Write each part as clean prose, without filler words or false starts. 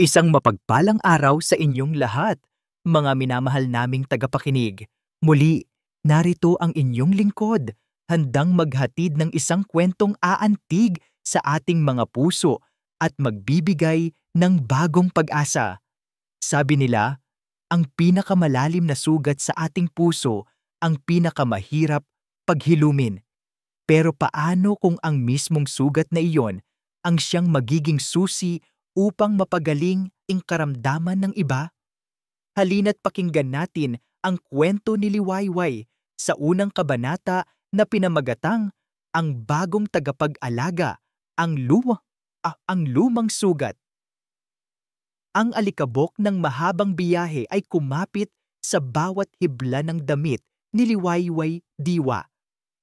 Isang mapagpalang araw sa inyong lahat, mga minamahal naming tagapakinig. Muli, narito ang inyong lingkod, handang maghatid ng isang kwentong aantig sa ating mga puso at magbibigay ng bagong pag-asa. Sabi nila, ang pinakamalalim na sugat sa ating puso ang pinakamahirap paghilumin. Pero paano kung ang mismong sugat na iyon ang siyang magiging susi upang mapagaling ang karamdaman ng iba? Halina't pakinggan natin ang kwento ni Liwayway sa unang kabanata na pinamagatang ang bagong tagapag-alaga, ang lumang sugat. Ang alikabok ng mahabang biyahe ay kumapit sa bawat hibla ng damit ni Liwayway Diwa.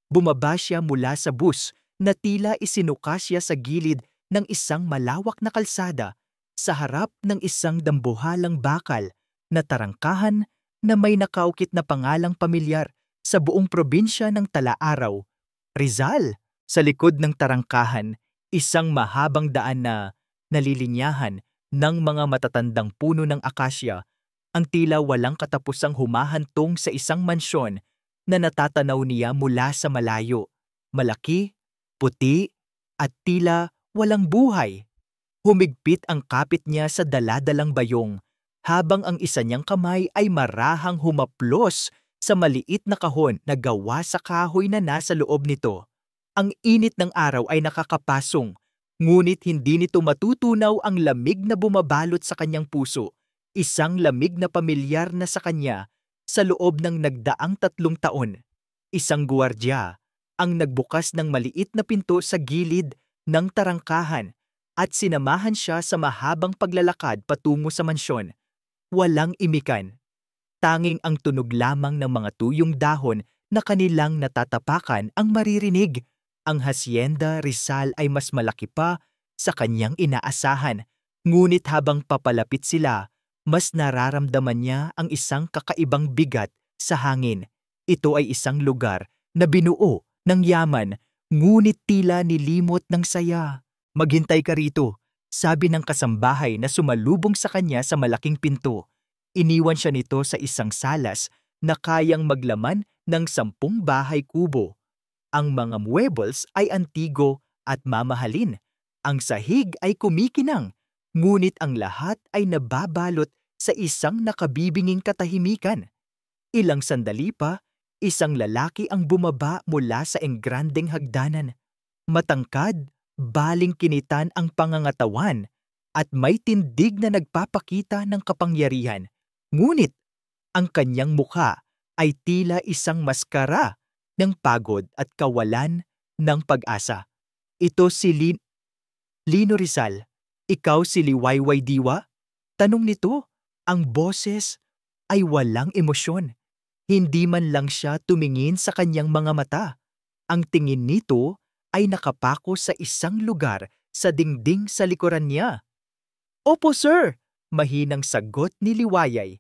Bumaba siya mula sa bus na tila isinuka siya sa gilid ng isang malawak na kalsada sa harap ng isang dambuhalang bakal na tarangkahan na may nakaukit na pangalang pamilyar sa buong probinsya ng Tala-Araw, Rizal. Sa likod ng tarangkahan, isang mahabang daan na nalilinyahan ng mga matatandang puno ng akasya, ang tila walang katapusang humahantong sa isang mansyon na natatanaw niya mula sa malayo. Malaki, puti, at tila walang buhay. Humigpit ang kapit niya sa daladalang bayong, habang ang isa niyang kamay ay marahang humaplos sa maliit na kahon na gawa sa kahoy na nasa loob nito. Ang init ng araw ay nakakapasong, ngunit hindi nito matutunaw ang lamig na bumabalot sa kanyang puso, isang lamig na pamilyar na sa kanya sa loob ng nagdaang 3 taon. Isang guwardya ang nagbukas ng maliit na pinto sa gilid ng tarangkahan at sinamahan siya sa mahabang paglalakad patungo sa mansyon. Walang imikan. Tanging ang tunog lamang ng mga tuyong dahon na kanilang natatapakan ang maririnig. Ang Hacienda Rizal ay mas malaki pa sa kanyang inaasahan, ngunit habang papalapit sila, mas nararamdaman niya ang isang kakaibang bigat sa hangin. Ito ay isang lugar na binuo ng yaman, ngunit tila nilimot ng saya. "Maghintay ka rito," sabi ng kasambahay na sumalubong sa kanya sa malaking pinto. Iniwan siya nito sa isang salas na kayang maglaman ng 10 bahay kubo. Ang mga muebles ay antigo at mamahalin. Ang sahig ay kumikinang, ngunit ang lahat ay nababalot sa isang nakabibinging katahimikan. Ilang sandali pa, isang lalaki ang bumaba mula sa engrandeng hagdanan. Matangkad, baling-kinitan ang pangangatawan, at may tindig na nagpapakita ng kapangyarihan. Ngunit ang kanyang mukha ay tila isang maskara ng pagod at kawalan ng pag-asa. "Ito si Lino Rizal. Ikaw si Liwayway Diwa?" Tanong nito. Ang boses ay walang emosyon. Hindi man lang siya tumingin sa kanyang mga mata. Ang tingin nito ay nakapako sa isang lugar sa dingding sa likuran niya. "Opo, sir," mahinang sagot ni Liwayay.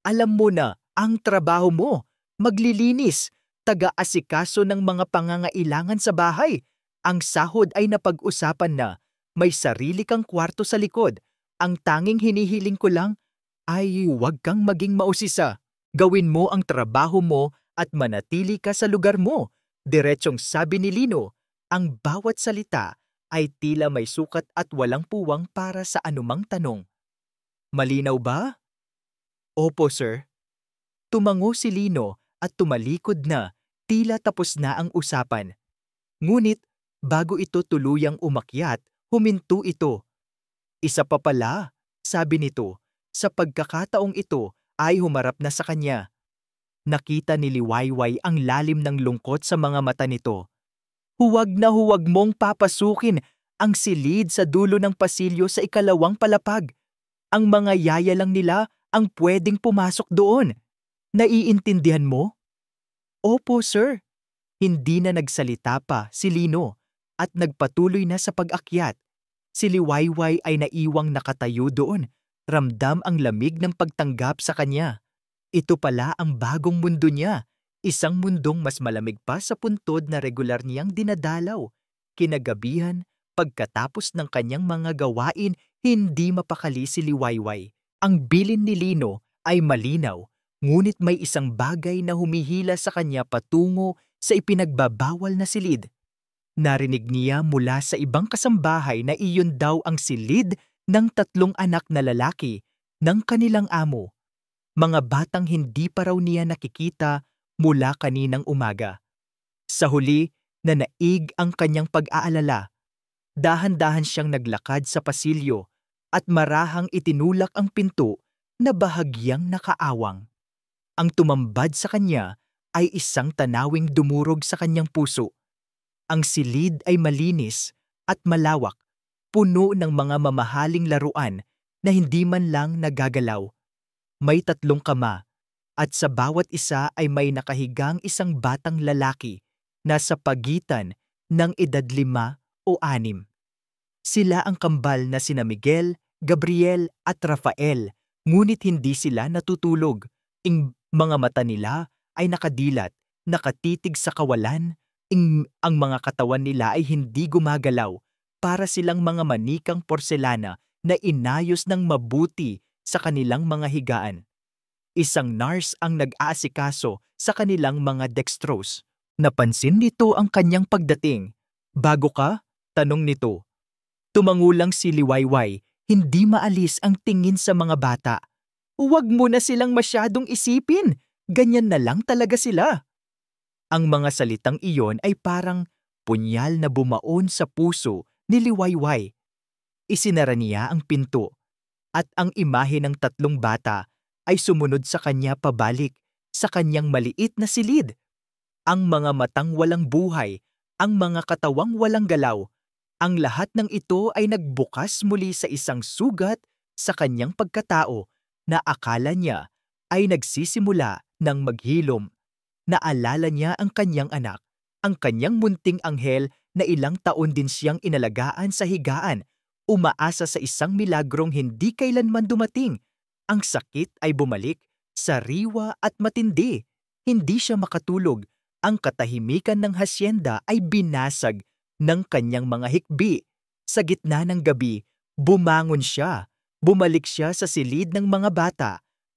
"Alam mo na ang trabaho mo, maglilinis, taga-asikaso ng mga pangangailangan sa bahay. Ang sahod ay napag-usapan na, may sarili kang kwarto sa likod. Ang tanging hinihiling ko lang ay huwag kang maging mausisa. Gawin mo ang trabaho mo at manatili ka sa lugar mo." Diretsyong sabi ni Lino. Ang bawat salita ay tila may sukat at walang puwang para sa anumang tanong. "Malinaw ba?" "Opo, sir." Tumango si Lino at tumalikod na, tila tapos na ang usapan. Ngunit bago ito tuluyang umakyat, huminto ito. "Isa pa pala," sabi nito. Sa pagkakataong ito ay humarap na sa kanya. Nakita ni Liwayway ang lalim ng lungkot sa mga mata nito. "Huwag na huwag mong papasukin ang silid sa dulo ng pasilyo sa ikalawang palapag. Ang mga yaya lang nila ang pwedeng pumasok doon. Naiintindihan mo?" "Opo, sir." Hindi na nagsalita pa si Lino at nagpatuloy na sa pag-akyat. Si Liwayway ay naiwang nakatayo doon. Ramdam ang lamig ng pagtanggap sa kanya. Ito pala ang bagong mundo niya. Isang mundong mas malamig pa sa puntod na regular niyang dinadalaw. Kinagabihan, pagkatapos ng kanyang mga gawain, Hindi mapakali si Liwayway. Ang bilin ni Lino ay malinaw, ngunit may isang bagay na humihila sa kanya patungo sa ipinagbabawal na silid. Narinig niya mula sa ibang kasambahay na iyon daw ang silid ng 3 anak na lalaki ng kanilang amo. Mga batang hindi pa raw niya nakikita mula kaninang umaga. Sa huli, nanaig ang kanyang pag-aalala. Dahan-dahan siyang naglakad sa pasilyo at marahang itinulak ang pinto na bahagyang nakaawang. Ang tumambad sa kanya ay isang tanawing dumurog sa kanyang puso. Ang silid ay malinis at malawak, puno ng mga mamahaling laruan na hindi man lang nagagalaw. May 3 kama at sa bawat isa ay may nakahigang isang batang lalaki na sa pagitan ng edad 5 o 6. Sila ang kambal na sina Miguel, Gabriel at Rafael, ngunit hindi sila natutulog. Ang mga mata nila ay nakadilat, nakatitig sa kawalan. Ang mga katawan nila ay hindi gumagalaw, para silang mga manikang porselana na inayos ng mabuti sa kanilang mga higaan. Isang nurse ang nag-aasikaso sa kanilang mga dextrose. Napansin nito ang kanyang pagdating. "Bago ka?" tanong nito. Tumangulang si Liwayway, hindi maalis ang tingin sa mga bata. "Huwag mo na silang masyadong isipin, ganyan na lang talaga sila." Ang mga salitang iyon ay parang punyal na bumaon sa puso ni Liwayway. Isinara niya ang pinto at ang imahe ng 3 bata ay sumunod sa kanya pabalik sa kanyang maliit na silid. Ang mga matang walang buhay, ang mga katawang walang galaw, ang lahat ng ito ay nagbukas muli sa isang sugat sa kanyang pagkatao na akala niya ay nagsisimula ng maghilom. Naalala niya ang kanyang anak, ang kanyang munting anghel na ilang taon din siyang inalagaan sa higaan, umaasa sa isang milagrong hindi kailanman dumating. Ang sakit ay bumalik, sariwa at matindi. Hindi siya makatulog. Ang katahimikan ng hasyenda ay binasag ng kanyang mga hikbi. Sa gitna ng gabi, bumangon siya. Bumalik siya sa silid ng mga bata.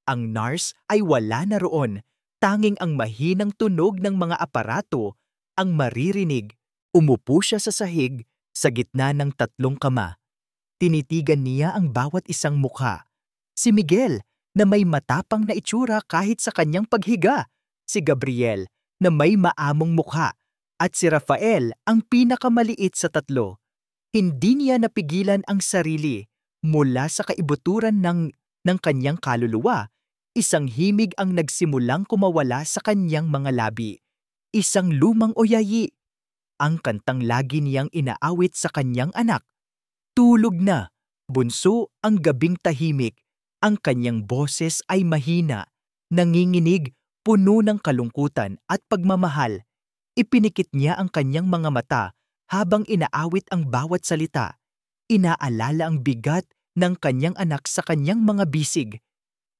Ang nurse ay wala na roon. Tanging ang mahinang tunog ng mga aparato ang maririnig. Umupo siya sa sahig sa gitna ng 3 kama. Tinitigan niya ang bawat isang mukha. Si Miguel na may matapang na itsura kahit sa kanyang paghiga. Si Gabriel na may maamong mukha. At si Rafael ang pinakamaliit sa 3. Hindi niya napigilan ang sarili. Mula sa kaibuturan ng kanyang kaluluwa, isang himig ang nagsimulang kumawala sa kanyang mga labi. Isang lumang oyayi. Ang kantang lagi niyang inaawit sa kanyang anak. Tulog na, bunso, ang gabing tahimik. Ang kanyang boses ay mahina, nanginginig, puno ng kalungkutan at pagmamahal. Ipinikit niya ang kanyang mga mata habang inaawit ang bawat salita. Inaalala ang bigat ng kanyang anak sa kanyang mga bisig.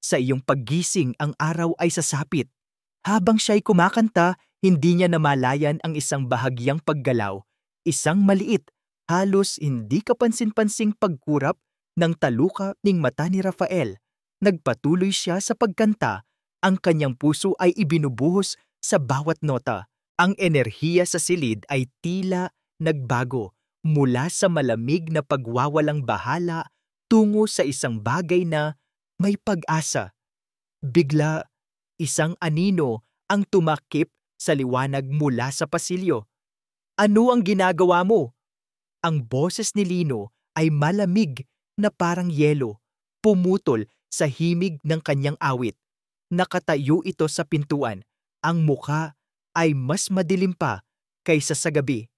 Sa iyong paggising ang araw ay sasapit. Habang siya'y kumakanta, hindi niya namalayan ang isang bahagyang paggalaw. Isang maliit, halos hindi kapansin-pansing pagkurap ng taluka ng mata ni Rafael. Nagpatuloy siya sa pagkanta. Ang kanyang puso ay ibinubuhos sa bawat nota. Ang enerhiya sa silid ay tila nagbago mula sa malamig na pagwawalang bahala tungo sa isang bagay na may pag-asa. Bigla, isang anino ang tumakip sa liwanag mula sa pasilyo. "Ano ang ginagawa mo?" Ang boses ni Lino ay malamig na parang yelo, pumutol sa himig ng kanyang awit. Nakatayo ito sa pintuan. Ang mukha ay mas madilim pa kaysa sa gabi.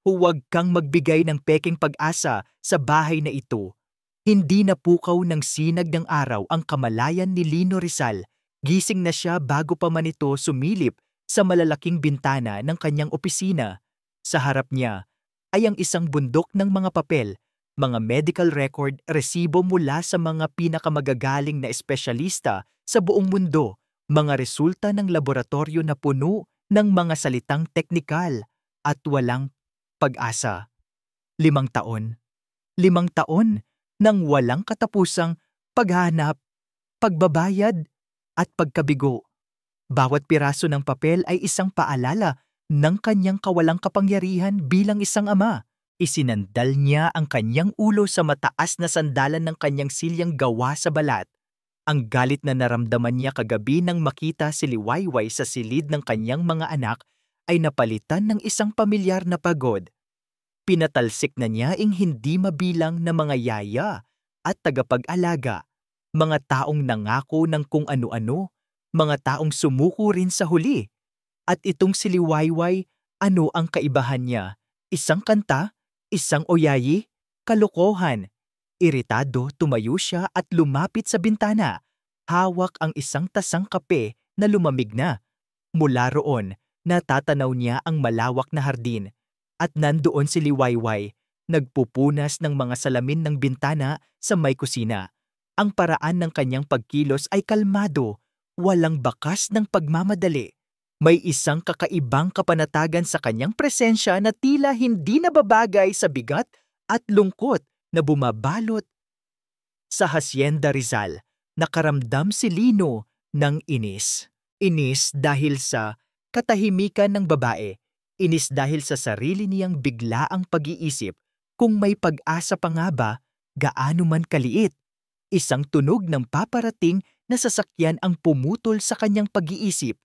"Huwag kang magbigay ng peking pag-asa sa bahay na ito." Hindi napukaw ng sinag ng araw ang kamalayan ni Lino Rizal. Gising na siya bago pa man ito sumilip sa malalaking bintana ng kanyang opisina. Sa harap niya ay ang isang bundok ng mga papel, mga medical record, resibo mula sa mga pinakamagagaling na espesyalista sa buong mundo, mga resulta ng laboratorio na puno ng mga salitang teknikal at walang pag-asa. 5 taon. 5 taon ng walang katapusang paghanap, pagbabayad, at pagkabigo. Bawat piraso ng papel ay isang paalala ng kanyang kawalang kapangyarihan bilang isang ama. Isinandal niya ang kanyang ulo sa mataas na sandalan ng kanyang silyang gawa sa balat. Ang galit na naramdaman niya kagabi nang makita si Liwayway sa silid ng kanyang mga anak ay napalitan ng isang pamilyar na pagod. Pinatalsik na niya ang hindi mabilang na mga yaya at tagapag-alaga, mga taong nangako ng kung ano-ano, mga taong sumuko rin sa huli. At itong si Liwayway, ano ang kaibahan niya? Isang kanta? Isang oyayi? Kalokohan? Iritado, tumayo siya at lumapit sa bintana. Hawak ang isang tasang kape na lumamig na. Mula roon, natatanaw niya ang malawak na hardin. At nandoon si Liwayway, nagpupunas ng mga salamin ng bintana sa may kusina. Ang paraan ng kanyang pagkilos ay kalmado, walang bakas ng pagmamadali. May isang kakaibang kapanatagan sa kanyang presensya na tila hindi nababagay sa bigat at lungkot na bumabalot. Sa Hacienda Rizal, nakaramdam si Lino ng inis. Inis dahil sa katahimikan ng babae. Inis dahil sa sarili niyang biglaang pag-iisip kung may pag-asa pa nga ba, gaano man kaliit. Isang tunog ng paparating na sasakyan ang pumutol sa kanyang pag-iisip.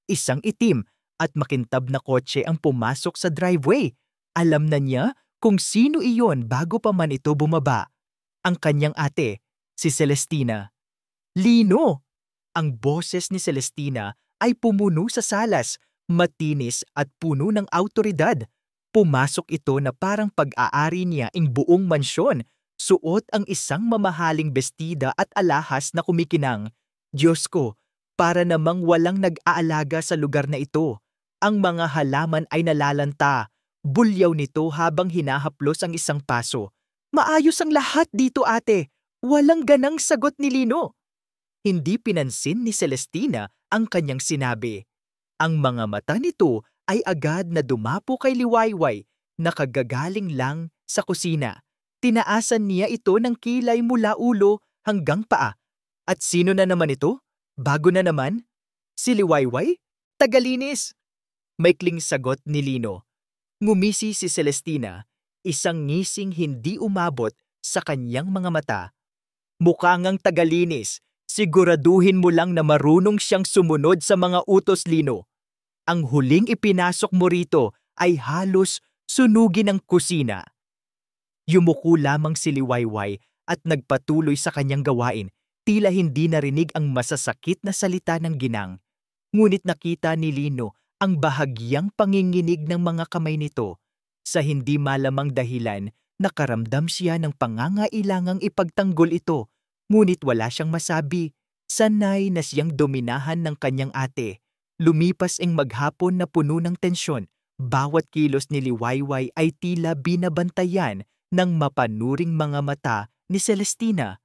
Isang itim at makintab na kotse ang pumasok sa driveway. Alam na niya kung sino iyon bago pa man ito bumaba. Ang kanyang ate, si Celestina. Lino! Ang boses ni Celestina ay pumuno sa salas, matinis at puno ng awtoridad. Pumasok ito na parang pag-aari niya ang buong mansyon. Suot ang isang mamahaling bestida at alahas na kumikinang. Diyos ko, para namang walang nag-aalaga sa lugar na ito. Ang mga halaman ay nalalanta. Bulyaw nito habang hinahaplos ang isang paso. Maayos ang lahat dito, ate. Walang ganang sagot ni Lino. Hindi pinansin ni Celestina ang kanyang sinabi. Ang mga mata nito ay agad na dumapo kay Liwayway na kagagaling lang sa kusina. Tinaasan niya ito ng kilay mula ulo hanggang paa. At sino na naman ito? Bago na naman? Si Liwayway? Tagalinis! Maikling sagot ni Lino. Ngumisi si Celestina, isang ngising hindi umabot sa kanyang mga mata. Mukha ngang tagalinis, siguraduhin mo lang na marunong siyang sumunod sa mga utos, Lino. Ang huling ipinasok mo rito ay halos sunugin ang kusina. Yumuko lamang si Liwayway at nagpatuloy sa kanyang gawain, tila hindi narinig ang masasakit na salita ng ginang. Ngunit nakita ni Lino ang bahagyang panginginig ng mga kamay nito. Sa hindi malamang dahilan, nakaramdam siya ng pangangailangang ipagtanggol ito, ngunit wala siyang masabi. Sanay na siyang dominahan ng kanyang ate. Lumipas ang maghapon na puno ng tensyon. Bawat kilos ni Liwayway ay tila binabantayan ng mapanuring mga mata ni Celestina.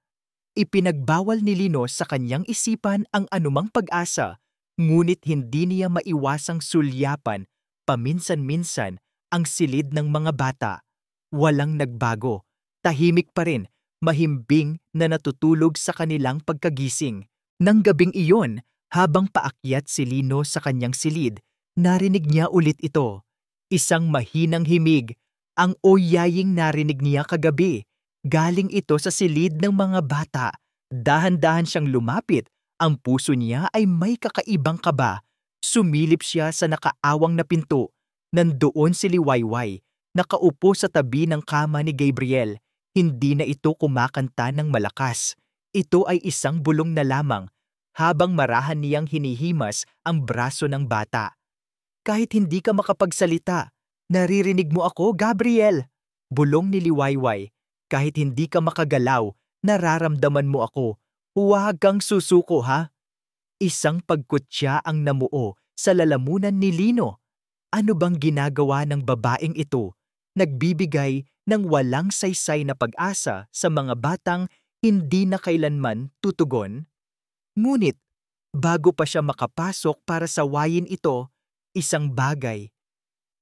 Ipinagbawal ni Lino sa kanyang isipan ang anumang pag-asa, ngunit hindi niya maiwasang sulyapan paminsan-minsan ang silid ng mga bata. Walang nagbago, tahimik pa rin, mahimbing na natutulog sa kanilang pagkagising. Nang gabing iyon, habang paakyat si Lino sa kanyang silid, narinig niya ulit ito. Isang mahinang himig, ang oyaying narinig niya kagabi. Galing ito sa silid ng mga bata. Dahan-dahan siyang lumapit. Ang puso niya ay may kakaibang kaba. Sumilip siya sa nakaawang na pinto. Nandoon si Liwayway, nakaupo sa tabi ng kama ni Gabriel. Hindi na ito kumakanta ng malakas. Ito ay isang bulong na lamang, habang marahan niyang hinihimas ang braso ng bata. Kahit hindi ka makapagsalita, naririnig mo ako, Gabriel. Bulong ni Liwayway. Kahit hindi ka makagalaw, nararamdaman mo ako. Huwag kang susuko, ha? Isang pagkutya ang namuo sa lalamunan ni Lino. Ano bang ginagawa ng babaeng ito? Nagbibigay ng walang saysay na pag-asa sa mga batang hindi na kailanman tutugon? Ngunit, bago pa siya makapasok para sawayin ito, isang bagay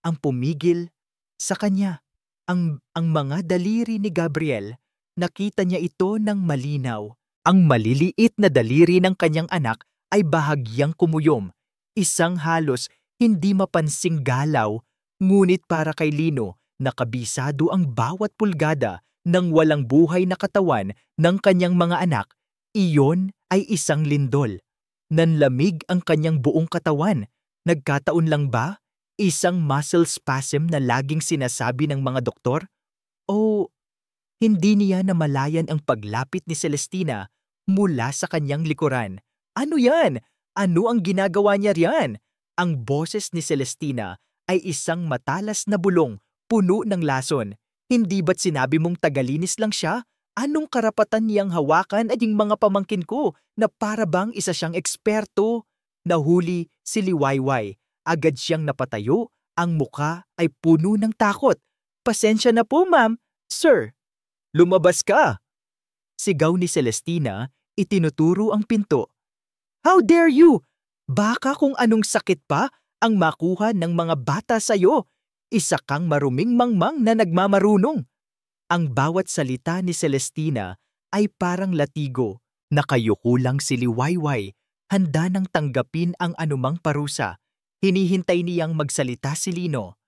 ang pumigil sa kanya. Ang mga daliri ni Gabriel nakita niya ito ng malinaw. Ang maliliit na daliri ng kanyang anak ay bahagyang kumuyom, isang halos hindi mapansing galaw, ngunit para kay Lino, nakabisado ang bawat pulgada ng walang buhay na katawan ng kanyang mga anak. Iyon ay isang lindol. Nanlamig ang kanyang buong katawan. Nagkataon lang ba? Isang muscle spasm na laging sinasabi ng mga doktor? O hindi niya namalayan ang paglapit ni Celestina mula sa kanyang likuran? Ano yan? Ano ang ginagawa niya riyan? Ang boses ni Celestina ay isang matalas na bulong, puno ng lason. Hindi ba't sinabi mong tagalinis lang siya? Anong karapatan niyang hawakan ay yung mga pamangkin ko na para bang isa siyang eksperto? Nahuli si Liwayway. Agad siyang napatayo, ang muka ay puno ng takot. Pasensya na po, ma'am. Sir, lumabas ka! Sigaw ni Celestina, itinuturo ang pinto. How dare you? Baka kung anong sakit pa ang makuha ng mga bata sa'yo. Isa kang maruming mangmang na nagmamarunong. Ang bawat salita ni Celestina ay parang latigo. Nakayuko lang si Liwayway, handa nang tanggapin ang anumang parusa. Hinihintay niyang magsalita si Lino.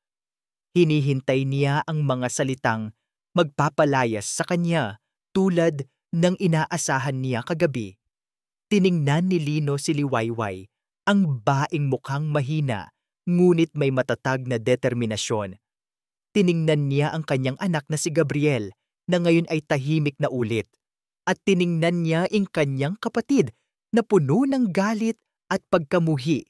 Hinihintay niya ang mga salitang magpapalayas sa kanya tulad ng inaasahan niya kagabi. Tiningnan ni Lino si Liwayway, ang baing mukhang mahina, ngunit may matatag na determinasyon. Tiningnan niya ang kanyang anak na si Gabriel, na ngayon ay tahimik na ulit. At tiningnan niya ang kanyang kapatid, na puno ng galit at pagkamuhi.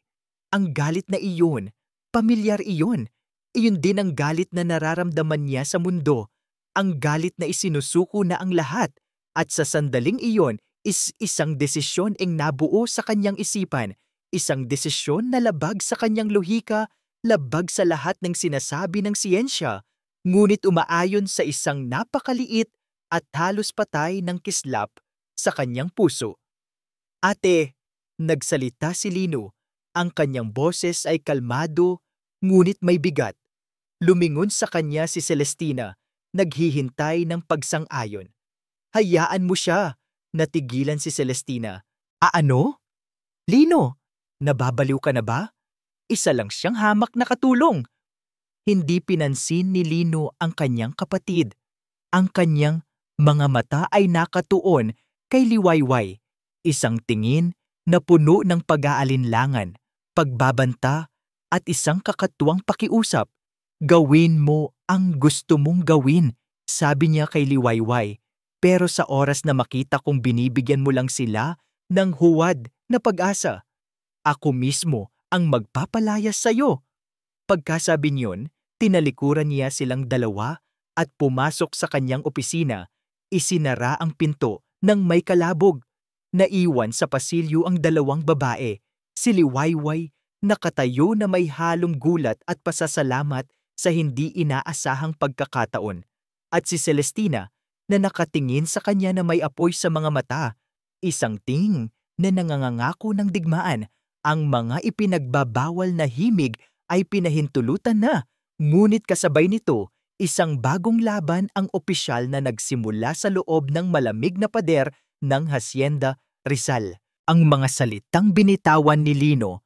Ang galit na iyon, pamilyar iyon. Iyon din ang galit na nararamdaman niya sa mundo. Ang galit na isinusuko na ang lahat. At sa sandaling iyon is isang desisyon ang nabuo sa kanyang isipan. Isang desisyon na labag sa kanyang lohika, labag sa lahat ng sinasabi ng siyensya, ngunit umaayon sa isang napakaliit at halos patay ng kislap sa kanyang puso. Ate, nagsalita si Lino. Ang kanyang boses ay kalmado, ngunit may bigat. Lumingon sa kanya si Celestina, naghihintay ng pagsang-ayon. Hayaan mo siya, natigilan si Celestina. Ano? Lino, nababaliw ka na ba? Isa lang siyang hamak na katulong. Hindi pinansin ni Lino ang kanyang kapatid. Ang kanyang mga mata ay nakatuon kay Liwayway. Isang tingin na puno ng pag-aalinlangan, pagbabanta at isang kakatuwang pakiusap. Gawin mo ang gusto mong gawin, sabi niya kay Liwayway. Pero sa oras na makita kong binibigyan mo lang sila ng huwad na pag-asa, ako mismo ang magpapalayas sa'yo. Pagkasabi niyon, tinalikuran niya silang dalawa at pumasok sa kanyang opisina. Isinara ang pinto ng may kalabog. Naiwan sa pasilyo ang dalawang babae. Si Liwayway, nakatayo na may halong gulat at pasasalamat sa hindi inaasahang pagkakataon. At si Celestina, na nakatingin sa kanya na may apoy sa mga mata. Isang tingin na nangangako ng digmaan. Ang mga ipinagbabawal na himig ay pinahintulutan na, ngunit kasabay nito, isang bagong laban ang opisyal na nagsimula sa loob ng malamig na pader ng Hacienda Rizal. Ang mga salitang binitawan ni Lino,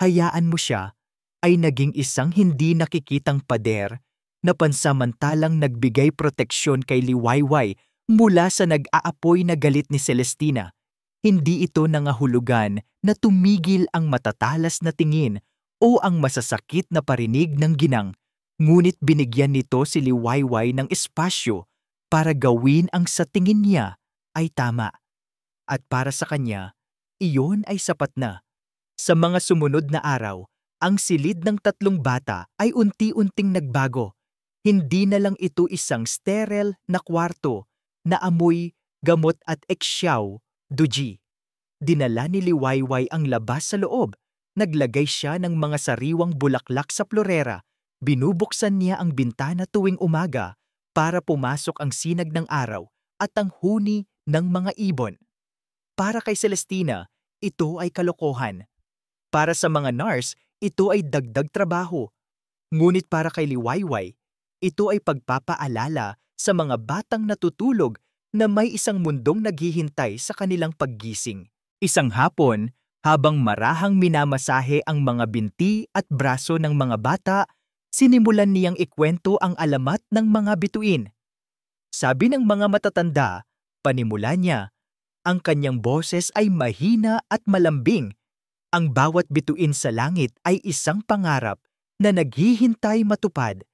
hayaan mo siya, ay naging isang hindi nakikitang pader na pansamantalang nagbigay proteksyon kay Liwayway mula sa nag-aapoy na galit ni Celestina. Hindi ito nangahulugan na tumigil ang matatalas na tingin o ang masasakit na parinig ng ginang, ngunit binigyan nito si Liwayway ng espasyo para gawin ang sa tingin niya ay tama. At para sa kanya, iyon ay sapat na. Sa mga sumunod na araw, ang silid ng tatlong bata ay unti-unting nagbago. Hindi na lang ito isang sterile na kwarto na amoy, gamot at eksyaw, duji. Dinala ni Liwayway ang labas sa loob. Naglagay siya ng mga sariwang bulaklak sa florera. Binubuksan niya ang bintana tuwing umaga para pumasok ang sinag ng araw at ang huni ng mga ibon. Para kay Celestina, ito ay kalokohan. Para sa mga nurse, ito ay dagdag trabaho. Ngunit para kay Liwayway, ito ay pagpapaalala sa mga batang natutulog na may isang mundong naghihintay sa kanilang paggising. Isang hapon, habang marahang minamasahe ang mga binti at braso ng mga bata, sinimulan niyang ikwento ang alamat ng mga bituin. Sabi ng mga matatanda, panimula niya, ang kanyang boses ay mahina at malambing. Ang bawat bituin sa langit ay isang pangarap na naghihintay matupad.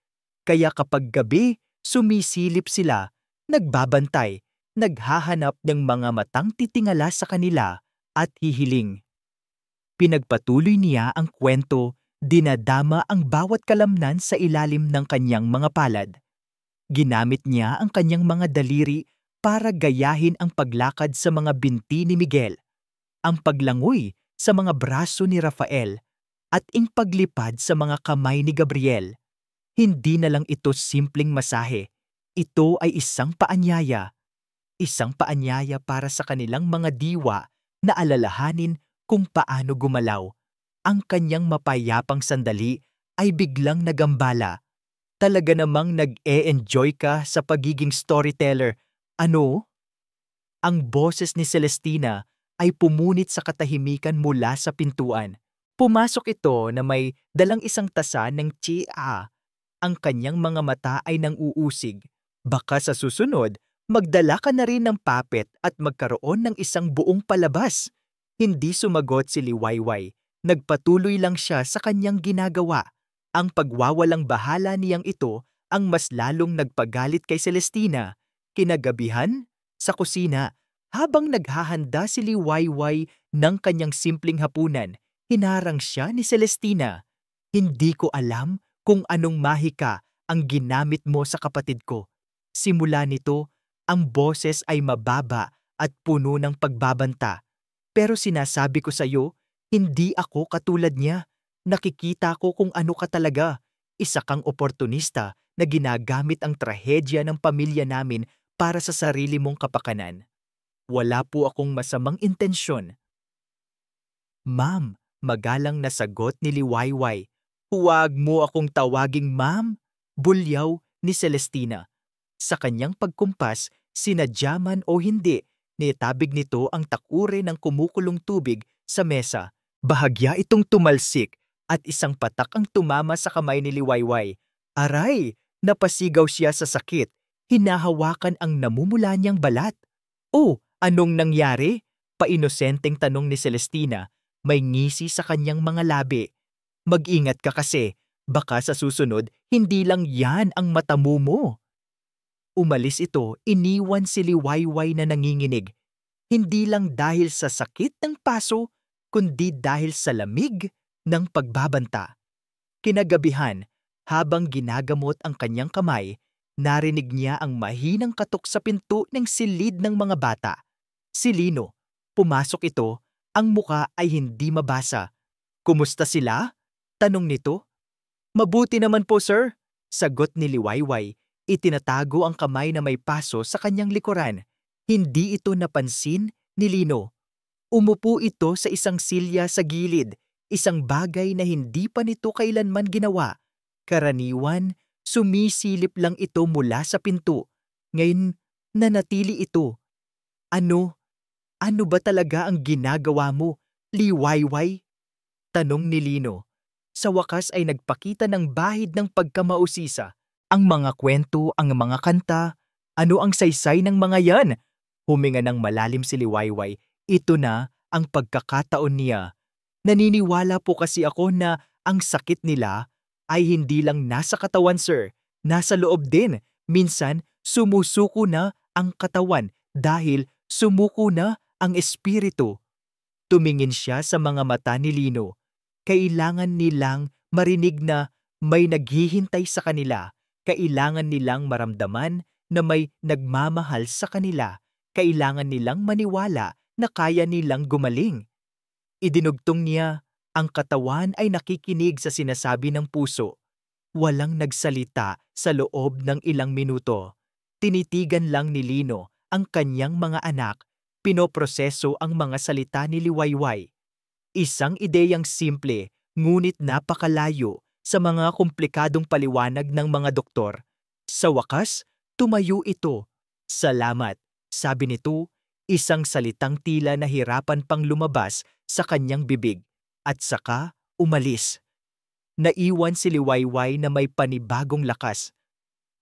Kaya kapag gabi, sumisilip sila, nagbabantay, naghahanap ng mga matang titingala sa kanila at hihiling. Pinagpatuloy niya ang kwento, dinadama ang bawat kalamnan sa ilalim ng kanyang mga palad. Ginamit niya ang kanyang mga daliri para gayahin ang paglakad sa mga binti ni Miguel, ang paglangoy sa mga braso ni Rafael, at ang paglipad sa mga kamay ni Gabriel. Hindi na lang ito simpleng masahe. Ito ay isang paanyaya. Isang paanyaya para sa kanilang mga diwa na alalahanin kung paano gumalaw. Ang kanyang mapayapang sandali ay biglang nagambala. Talaga namang nag-e-enjoy ka sa pagiging storyteller. Ano? Ang boses ni Celestina ay pumunit sa katahimikan mula sa pintuan. Pumasok ito na may dalang isang tasa ng tsia. Ang kanyang mga mata ay nang-uusig. Baka sa susunod, magdala ka na rin ng papet at magkaroon ng isang buong palabas. Hindi sumagot si Liwayway. Nagpatuloy lang siya sa kanyang ginagawa. Ang pagwawalang bahala niyang ito ang mas lalong nagpagalit kay Celestina. Kinagabihan, sa kusina, habang naghahanda si Liwayway ng kanyang simpleng hapunan, hinarang siya ni Celestina. Hindi ko alam kung anong mahika ang ginamit mo sa kapatid ko. Simula nito, ang boses ay mababa at puno ng pagbabanta. Pero sinasabi ko sa iyo, hindi ako katulad niya. Nakikita ko kung ano ka talaga. Isa kang oportunista na ginagamit ang trahedya ng pamilya namin para sa sarili mong kapakanan. Wala po akong masamang intensyon. Ma'am, magalang na sagot ni Liwayway. Huwag mo akong tawaging ma'am, bulyaw ni Celestina. Sa kanyang pagkumpas, sinadya man o hindi, nitabig nito ang takure ng kumukulong tubig sa mesa. Bahagya itong tumalsik at isang patak ang tumama sa kamay ni Liwayway. Aray! Napasigaw siya sa sakit. Hinahawakan ang namumula niyang balat. Oh, anong nangyari? Painosenteng tanong ni Celestina. May ngisi sa kanyang mga labi. Mag-ingat ka kasi, baka sa susunod, hindi lang yan ang matamu mo. Umalis ito, iniwan si Liwayway na nanginginig. Hindi lang dahil sa sakit ng paso, kundi dahil sa lamig ng pagbabanta. Kinagabihan, habang ginagamot ang kanyang kamay, narinig niya ang mahinang katok sa pinto ng silid ng mga bata. Si Lino. Pumasok ito, ang muka ay hindi mabasa. Kumusta sila? Tanong nito. Mabuti naman po, sir. Sagot ni Liwayway. Itinatago ang kamay na may paso sa kanyang likuran. Hindi ito napansin ni Lino. Umupo ito sa isang silya sa gilid, isang bagay na hindi pa nito kailanman ginawa. Karaniwan, sumisilip lang ito mula sa pinto. Ngayon, nanatili ito. Ano ba talaga ang ginagawa mo, Liwayway? Tanong ni Lino. Sa wakas ay nagpakita ng bahid ng pagkamausisa. Ang mga kwento, ang mga kanta, ano ang saysay ng mga yan? Huminga ng malalim si Liwayway. Ito na ang pagkakataon niya. Naniniwala po kasi ako na ang sakit nila ay hindi lang nasa katawan, sir. Nasa loob din. Minsan, sumusuko na ang katawan dahil sumuko na ang espiritu. Tumingin siya sa mga mata ni Lino. Kailangan nilang marinig na may naghihintay sa kanila. Kailangan nilang maramdaman na may nagmamahal sa kanila. Kailangan nilang maniwala na kaya nilang gumaling. Idinugtong niya, ang katawan ay nakikinig sa sinasabi ng puso. Walang nagsalita sa loob ng ilang minuto. Tinitigan lang ni Lino ang kanyang mga anak. Pinoproseso ang mga salita ni Liwayway. Isang ideyang simple, ngunit napakalayo sa mga komplikadong paliwanag ng mga doktor. Sa wakas, tumayo ito. Salamat. Sabi nito, isang salitang tila nahirapan pang lumabas sa kanyang bibig at saka umalis. Naiwan si Liwayway na may panibagong lakas.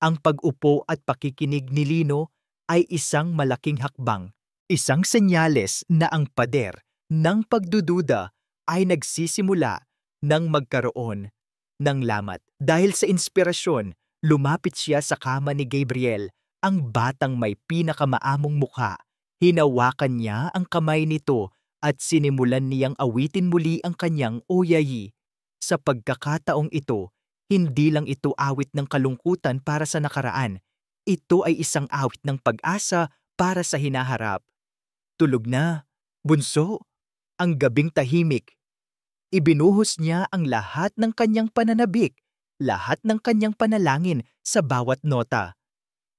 Ang pag-upo at pakikinig ni Lino ay isang malaking hakbang, isang senyales na ang pader ng pagdududa ay nagsisimula ng magkaroon ng lamat. Dahil sa inspirasyon, lumapit siya sa kama ni Gabriel, ang batang may pinakamaamong mukha. Hinawakan niya ang kamay nito at sinimulan niyang awitin muli ang kanyang oyayi. Sa pagkakataong ito, hindi lang ito awit ng kalungkutan para sa nakaraan. Ito ay isang awit ng pag-asa para sa hinaharap. Tulog na, bunso, ang gabing tahimik. Ibinuhos niya ang lahat ng kanyang pananabik, lahat ng kanyang panalangin sa bawat nota.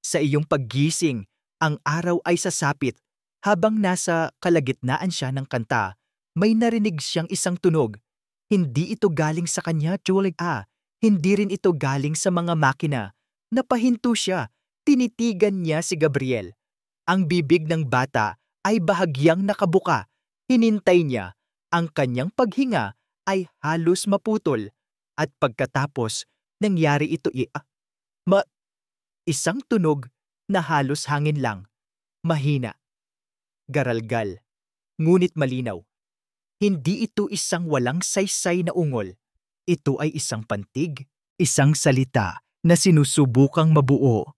Sa iyong paggising, ang araw ay sasapit. Habang nasa kalagitnaan siya ng kanta, may narinig siyang isang tunog. Hindi ito galing sa kanya, Julie. Hindi rin ito galing sa mga makina. Napahinto siya. Tinitigan niya si Gabriel. Ang bibig ng bata ay bahagyang nakabuka. Hinintay niya. Ang kanyang paghinga ay halos maputol. At pagkatapos, nangyari ito isang tunog na halos hangin lang. Mahina. Garalgal. Ngunit malinaw. Hindi ito isang walang saysay na ungol. Ito ay isang pantig, isang salita na sinusubukang mabuo.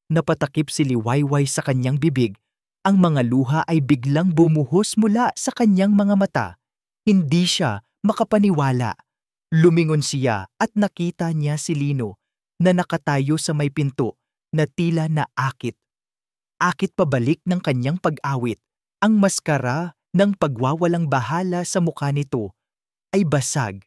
Napatakip si Liwayway sa kanyang bibig. Ang mga luha ay biglang bumuhos mula sa kanyang mga mata. Hindi siya makapaniwala. Lumingon siya at nakita niya si Lino na nakatayo sa may pinto na tila naakit. Akit pabalik ng kanyang pag-awit. Ang maskara ng pagwawalang bahala sa mukha nito ay basag.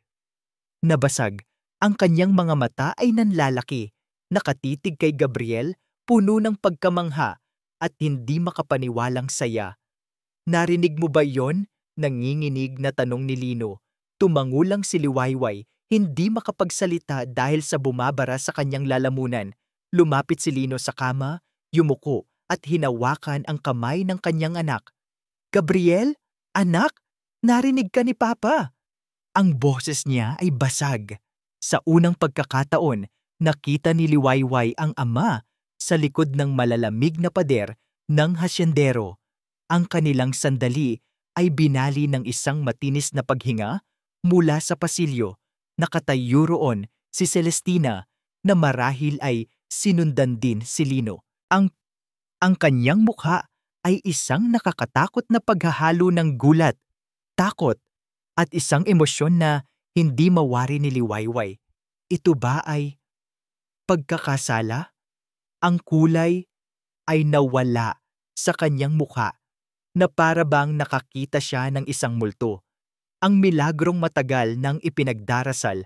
Nabasag. Ang kanyang mga mata ay nanlalaki. Nakatitig kay Gabriel, puno ng pagkamangha at hindi makapaniwalang saya. Narinig mo ba yon? Nanginginig na tanong ni Lino. Tumango lang si Liwayway, hindi makapagsalita dahil sa bumabara sa kanyang lalamunan. Lumapit si Lino sa kama, yumuko at hinawakan ang kamay ng kanyang anak. Gabriel? Anak? Narinig ka ni Papa? Ang boses niya ay basag. Sa unang pagkakataon, nakita ni Liwayway ang ama sa likod ng malalamig na pader ng hasyendero. Ang kanilang sandali ay binali ng isang matinis na paghinga mula sa pasilyo. Nakatayo roon si Celestina na marahil ay sinundan din si Lino. Ang kanyang mukha ay isang nakakatakot na paghahalo ng gulat, takot, at isang emosyon na hindi mawari ni Liwayway. Ito ba ay pagkakasala? Ang kulay ay nawala sa kanyang mukha na para bang nakakita siya ng isang multo. Ang milagrong matagal nang ipinagdarasal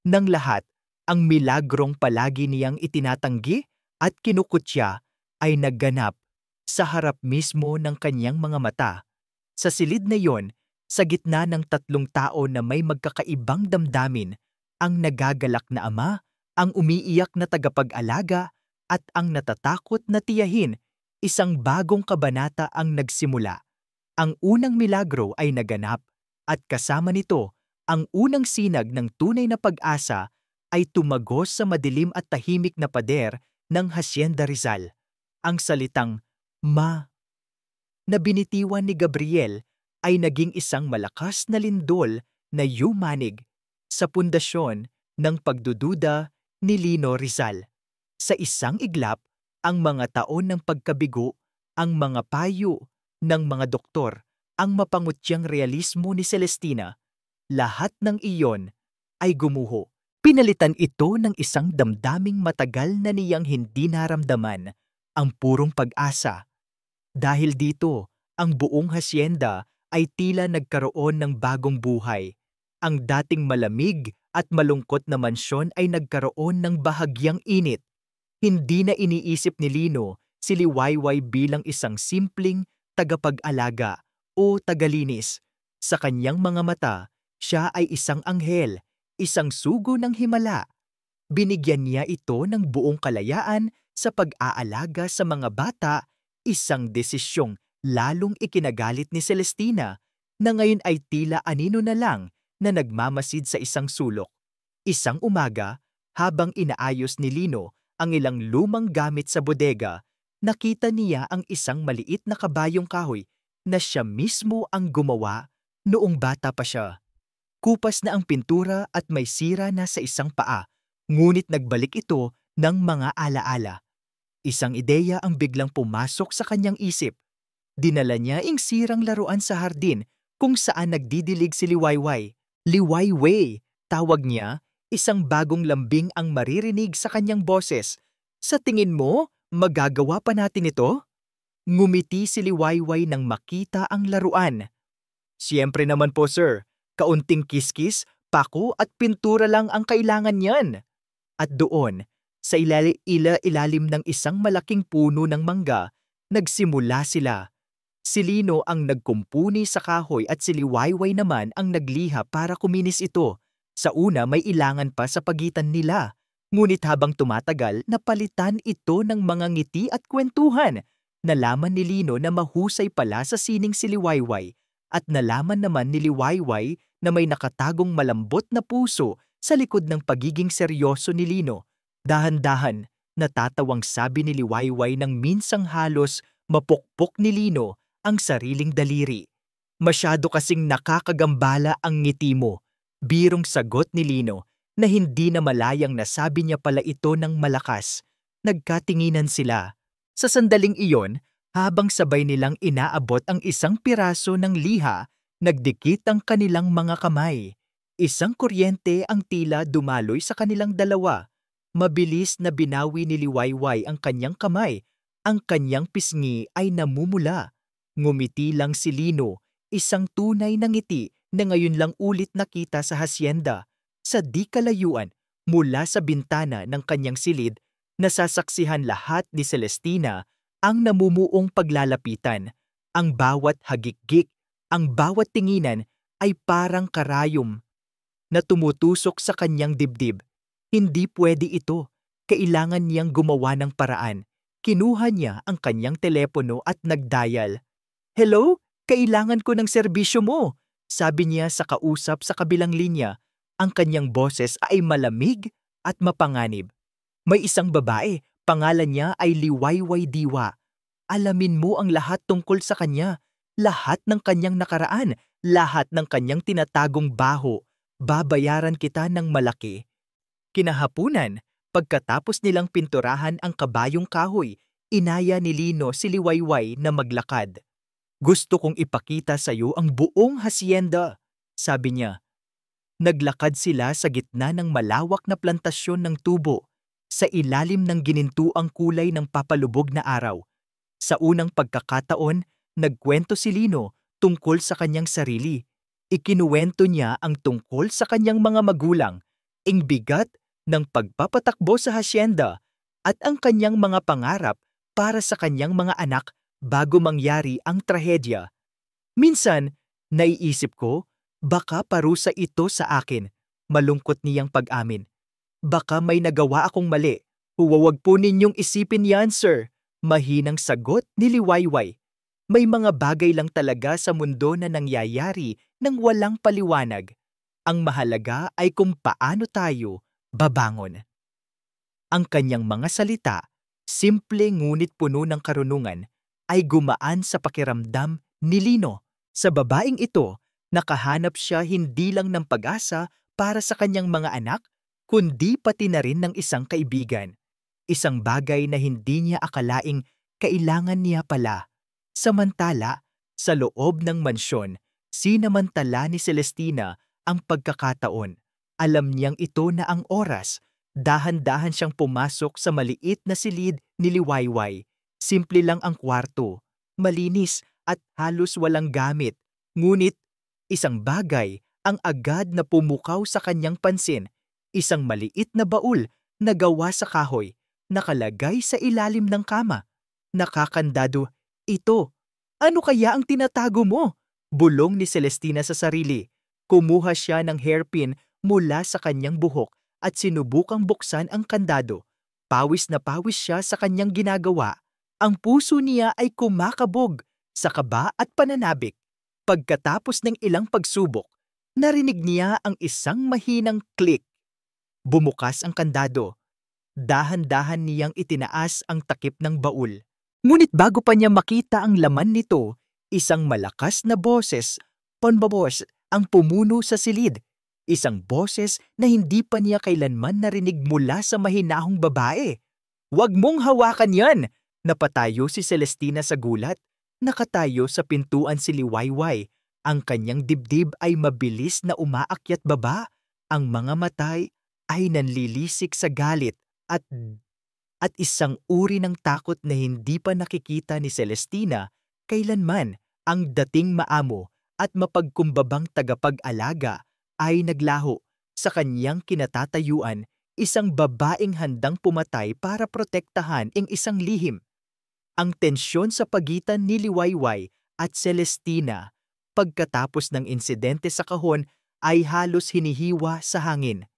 ng lahat, ang milagrong palagi niyang itinatanggi at kinukutya ay nagganap sa harap mismo ng kanyang mga mata. Sa silid na yon, sa gitna ng tatlong tao na may magkakaibang damdamin, ang nagagalak na ama, ang umiiyak na tagapag-alaga, at ang natatakot na tiyahin, isang bagong kabanata ang nagsimula. Ang unang milagro ay naganap, at kasama nito, ang unang sinag ng tunay na pag-asa ay tumagos sa madilim at tahimik na pader ng Hacienda Rizal. Ang salitang "Ma" na binitiwan ni Gabriel ay naging isang malakas na lindol na yumanig sa pundasyon ng pagdududa ni Lino Rizal. Sa isang iglap, ang mga taon ng pagkabigo, ang mga payo ng mga doktor, ang mapangutyang realismo ni Celestina, lahat ng iyon ay gumuho. Pinalitan ito ng isang damdaming matagal na niyang hindi naramdaman, ang purong pag-asa. Dahil dito, ang buong hasyenda ay tila nagkaroon ng bagong buhay. Ang dating malamig at malungkot na mansyon ay nagkaroon ng bahagyang init. Hindi na iniisip ni Lino si Liwayway bilang isang simpleng tagapag-alaga o tagalinis. Sa kanyang mga mata, siya ay isang anghel, isang sugo ng himala. Binigyan niya ito ng buong kalayaan Sa pag-aalaga sa mga bata, isang desisyong lalong ikinagalit ni Celestina na ngayon ay tila anino na lang na nagmamasid sa isang sulok. Isang umaga, habang inaayos ni Lino ang ilang lumang gamit sa bodega, nakita niya ang isang maliit na kabayong kahoy na siya mismo ang gumawa noong bata pa siya. Kupas na ang pintura at may sira na sa isang paa, ngunit nagbalik ito ng mga alaala. Isang ideya ang biglang pumasok sa kanyang isip. Dinala niya ang sirang laruan sa hardin kung saan nagdidilig si Liwayway. Liwayway, tawag niya, isang bagong lambing ang maririnig sa kanyang boses. Sa tingin mo, magagawa pa natin ito? Ngumiti si Liwayway nang makita ang laruan. Siyempre naman po sir, kaunting kiskis, pako at pintura lang ang kailangan niyan. At doon, sa ilalim ng isang malaking puno ng mangga, nagsimula sila. Si Lino ang nagkumpuni sa kahoy at si Liwayway naman ang nagliha para kuminis ito. Sa una may ilangan pa sa pagitan nila, ngunit habang tumatagal napalitan ito ng mga ngiti at kwentuhan. Nalaman ni Lino na mahusay pala sa sining si Liwayway at nalaman naman ni Liwayway na may nakatagong malambot na puso sa likod ng pagiging seryoso ni Lino. Dahan-dahan, natatawang sabi ni Liwayway nang minsang halos mapukpok ni Lino ang sariling daliri. Masyado kasing nakakagambala ang ngiti mo. Birong sagot ni Lino na hindi na malayang nasabi niya pala ito ng malakas. Nagkatinginan sila. Sa sandaling iyon, habang sabay nilang inaabot ang isang piraso ng liha, nagdikit ang kanilang mga kamay. Isang kuryente ang tila dumaloy sa kanilang dalawa. Mabilis na binawi ni Liwayway ang kanyang kamay. Ang kanyang pisngi ay namumula. Ngumiti lang si Lino, isang tunay na ngiti na ngayon lang ulit nakita sa hasyenda. Sa di kalayuan, mula sa bintana ng kanyang silid, nasasaksihan lahat ni Celestina ang namumuong paglalapitan. Ang bawat hagikgik, ang bawat tinginan ay parang karayom na tumutusok sa kanyang dibdib. Hindi pwede ito. Kailangan niyang gumawa ng paraan. Kinuha niya ang kanyang telepono at nagdial. "Hello? Kailangan ko ng serbisyo mo," sabi niya sa kausap sa kabilang linya. Ang kanyang boses ay malamig at mapanganib. May isang babae, pangalan niya ay Liwayway Diwa. Alamin mo ang lahat tungkol sa kanya, lahat ng kanyang nakaraan, lahat ng kanyang tinatagong baho. Babayaran kita ng malaki. Kinahapunan, pagkatapos nilang pinturahan ang kabayong kahoy, inaya ni Lino si Liwayway na maglakad. "Gusto kong ipakita sa iyo ang buong hasyenda," sabi niya. Naglakad sila sa gitna ng malawak na plantasyon ng tubo, sa ilalim ng ginintuang kulay ng papalubog na araw. Sa unang pagkakataon, nagkwento si Lino tungkol sa kanyang sarili. Ikinuwento niya ang tungkol sa kanyang mga magulang, ang bigat ng pagpapatakbo sa hasyenda, at ang kanyang mga pangarap para sa kanyang mga anak bago mangyari ang trahedya. Minsan, naiisip ko, baka parusa ito sa akin, malungkot niyang pag-amin. Baka may nagawa akong mali. "Huwag po ninyong isipin yan, sir," mahinang sagot ni Liwayway. May mga bagay lang talaga sa mundo na nangyayari nang walang paliwanag. Ang mahalaga ay kung paano tayo babangon. Ang kanyang mga salita, simple ngunit puno ng karunungan, ay gumaan sa pakiramdam ni Lino. Sa babaeng ito, nakahanap siya hindi lang ng pag-asa para sa kanyang mga anak, kundi pati na rin ng isang kaibigan. Isang bagay na hindi niya akalaing kailangan niya pala. Samantala, sa loob ng mansyon, sinamantala ni Celestina ang pagkakataon. Alam niyang ito na ang oras. Dahan-dahan siyang pumasok sa maliit na silid ni Liwayway. Simple lang ang kwarto, malinis at halos walang gamit. Ngunit, isang bagay ang agad na pumukaw sa kanyang pansin. Isang maliit na baul na gawa sa kahoy, nakalagay sa ilalim ng kama. Nakakandado, ito. "Ano kaya ang tinatago mo?" bulong ni Celestina sa sarili. Kumuha siya ng hairpin mula sa kanyang buhok at sinubukang buksan ang kandado. Pawis na pawis siya sa kanyang ginagawa. Ang puso niya ay kumakabog sa kaba at pananabik. Pagkatapos ng ilang pagsubok, narinig niya ang isang mahinang click. Bumukas ang kandado. Dahan-dahan niyang itinaas ang takip ng baul. Ngunit bago pa niya makita ang laman nito, isang malakas na boses, ponbabos, ang pumuno sa silid. Isang boses na hindi pa niya kailanman narinig mula sa mahinahong babae. "Huwag mong hawakan yan!" Napatayo si Celestina sa gulat. Nakatayo sa pintuan si Liwayway. Ang kanyang dibdib ay mabilis na umaakyat baba. Ang mga matay ay nanlilisik sa galit at isang uri ng takot na hindi pa nakikita ni Celestina kailanman. Ang dating maamo at mapagkumbabang tagapag-alaga ay naglaho. Sa kanyang kinatatayuan, isang babaeng handang pumatay para protektahan ang isang lihim. Ang tensyon sa pagitan ni Liwayway at Celestina pagkatapos ng insidente sa kahon ay halos hinihiwa sa hangin.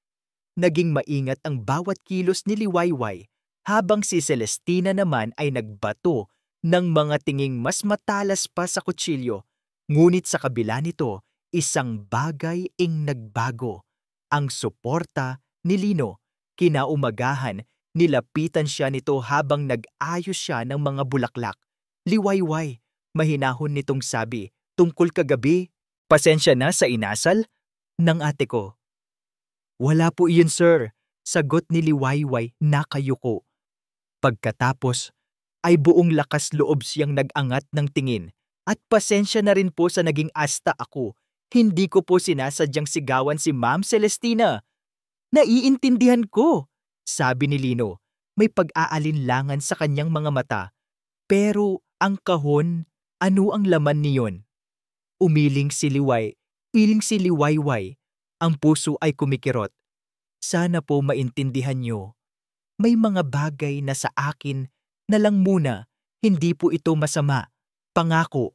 Naging maingat ang bawat kilos ni Liwayway habang si Celestina naman ay nagbato ng mga tinging mas matalas pa sa kutsilyo. Ngunit sa kabila nito, isang bagay ang nagbago. Ang suporta ni Lino. Kinaumagahan, nilapitan siya nito habang nag-ayos siya ng mga bulaklak. "Liwayway," mahinahon nitong sabi, "tungkol kagabi, pasensya na sa inasal ng ate ko." "Wala po iyon, sir," sagot ni Liwayway na kayuko. Pagkatapos ay buong lakas loob siyang nag-angat ng tingin. "At pasensya na rin po sa naging asta ako. Hindi ko po sinasadyang sigawan si Ma'am Celestina." "Naiintindihan ko," sabi ni Lino. May pag-aalinlangan sa kanyang mga mata. "Pero ang kahon, ano ang laman niyon?" Iling si Liwayway. Ang puso ay kumikirot. "Sana po maintindihan niyo. May mga bagay na sa akin na lang muna. Hindi po ito masama. Pangako."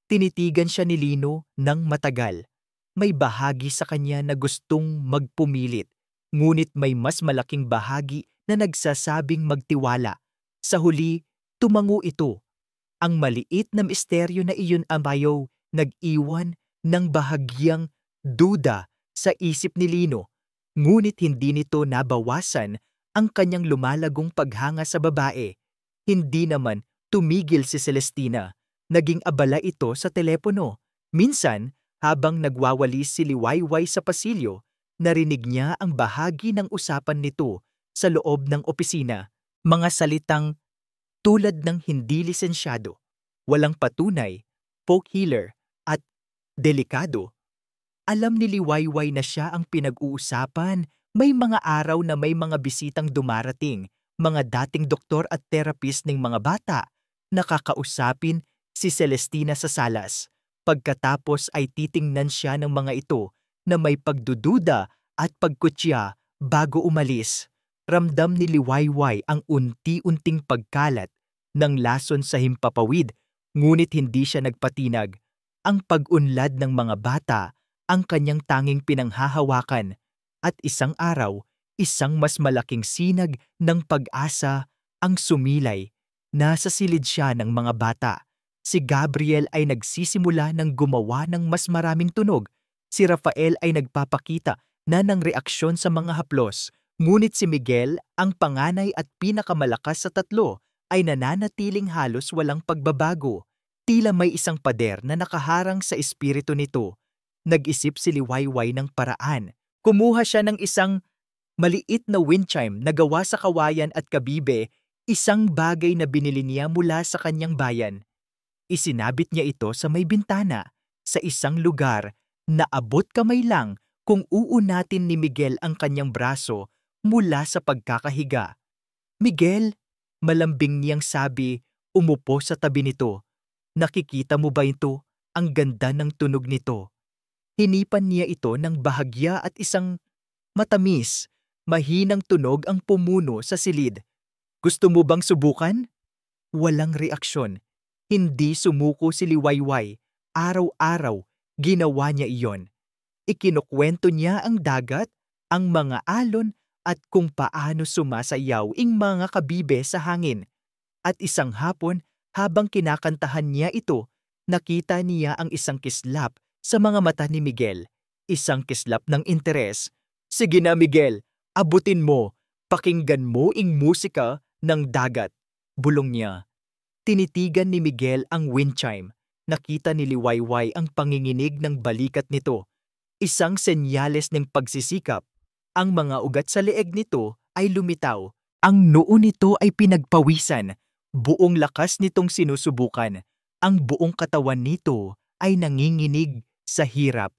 Tinitigan siya ni Lino ng matagal. May bahagi sa kanya na gustong magpumilit, ngunit may mas malaking bahagi na nagsasabing magtiwala. Sa huli, tumango ito. Ang maliit na misteryo na iyon amayo nag-iwan ng bahagyang duda sa isip ni Lino. Ngunit hindi nito nabawasan ang kanyang lumalagong paghanga sa babae. Hindi naman tumigil si Celestina. Naging abala ito sa telepono. Minsan, habang nagwawalis si Liwayway sa pasilyo, narinig niya ang bahagi ng usapan nito sa loob ng opisina. Mga salitang tulad ng hindi lisensyado, walang patunay, folk healer, at delikado. Alam ni Liwayway na siya ang pinag-uusapan. May mga araw na may mga bisitang dumarating, mga dating doktor at therapist ng mga bata. Nakakausapin si Celestina sa salas. Pagkatapos ay titingnan siya ng mga ito na may pagdududa at pagkutya bago umalis. Ramdam ni Liwayway ang unti-unting pagkalat ng lason sa himpapawid, ngunit hindi siya nagpatinag. Ang pag-unlad ng mga bata ang kanyang tanging pinanghahawakan, at isang araw, isang mas malaking sinag ng pag-asa ang sumilay. Nasa silid siya ng mga bata. Si Gabriel ay nagsisimula ng gumawa ng mas maraming tunog. Si Rafael ay nagpapakita na ng reaksyon sa mga haplos. Ngunit si Miguel, ang panganay at pinakamalakas sa tatlo, ay nananatiling halos walang pagbabago. Tila may isang pader na nakaharang sa espiritu nito. Nag-isip si Liwayway ng paraan. Kumuha siya ng isang maliit na wind chime na gawa sa kawayan at kabibe, isang bagay na binili niya mula sa kanyang bayan. Isinabit niya ito sa may bintana, sa isang lugar na abot kamay lang kung uunatin ni Miguel ang kanyang braso mula sa pagkakahiga. "Miguel," malambing niyang sabi, umupo sa tabi nito. "Nakikita mo ba ito? Ang ganda ng tunog nito." Hinipan niya ito ng bahagya at isang matamis, mahinang tunog ang pumuno sa silid. "Gusto mo bang subukan?" Walang reaksyon. Hindi sumuko si Liwayway. Araw-araw, ginawa niya iyon. Ikinukwento niya ang dagat, ang mga alon, at kung paano sumasayaw ang mga kabibe sa hangin. At isang hapon, habang kinakantahan niya ito, nakita niya ang isang kislap sa mga mata ni Miguel. Isang kislap ng interes. "Sige na Miguel, abutin mo. Pakinggan mo ing musika ng dagat," bulong niya. Tinitigan ni Miguel ang wind chime. Nakita ni Liwayway ang panginginig ng balikat nito. Isang senyales ng pagsisikap. Ang mga ugat sa leeg nito ay lumitaw. Ang noo nito ay pinagpawisan. Buong lakas nitong sinusubukan. Ang buong katawan nito ay nanginginig sa hirap.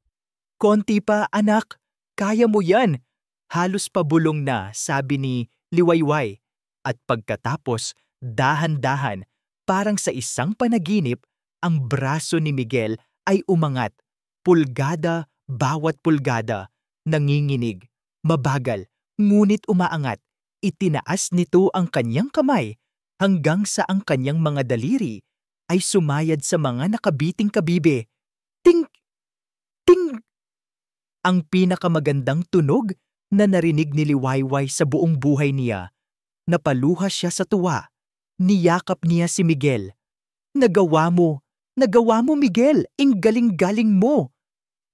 "Konti pa, anak. Kaya mo yan." Halos pabulong na, sabi ni Liwayway. At pagkatapos, dahan-dahan, parang sa isang panaginip, ang braso ni Miguel ay umangat. Pulgada, bawat pulgada. Nanginginig. Mabagal, ngunit umaangat. Itinaas nito ang kanyang kamay hanggang sa ang kanyang mga daliri ay sumayad sa mga nakabiting kabibe. Ting! Ting! Ang pinakamagandang tunog na narinig ni Liwayway sa buong buhay niya. Napaluha siya sa tuwa. Niyakap niya si Miguel. Nagawa mo! Nagawa mo, Miguel! Ang galing-galing mo!"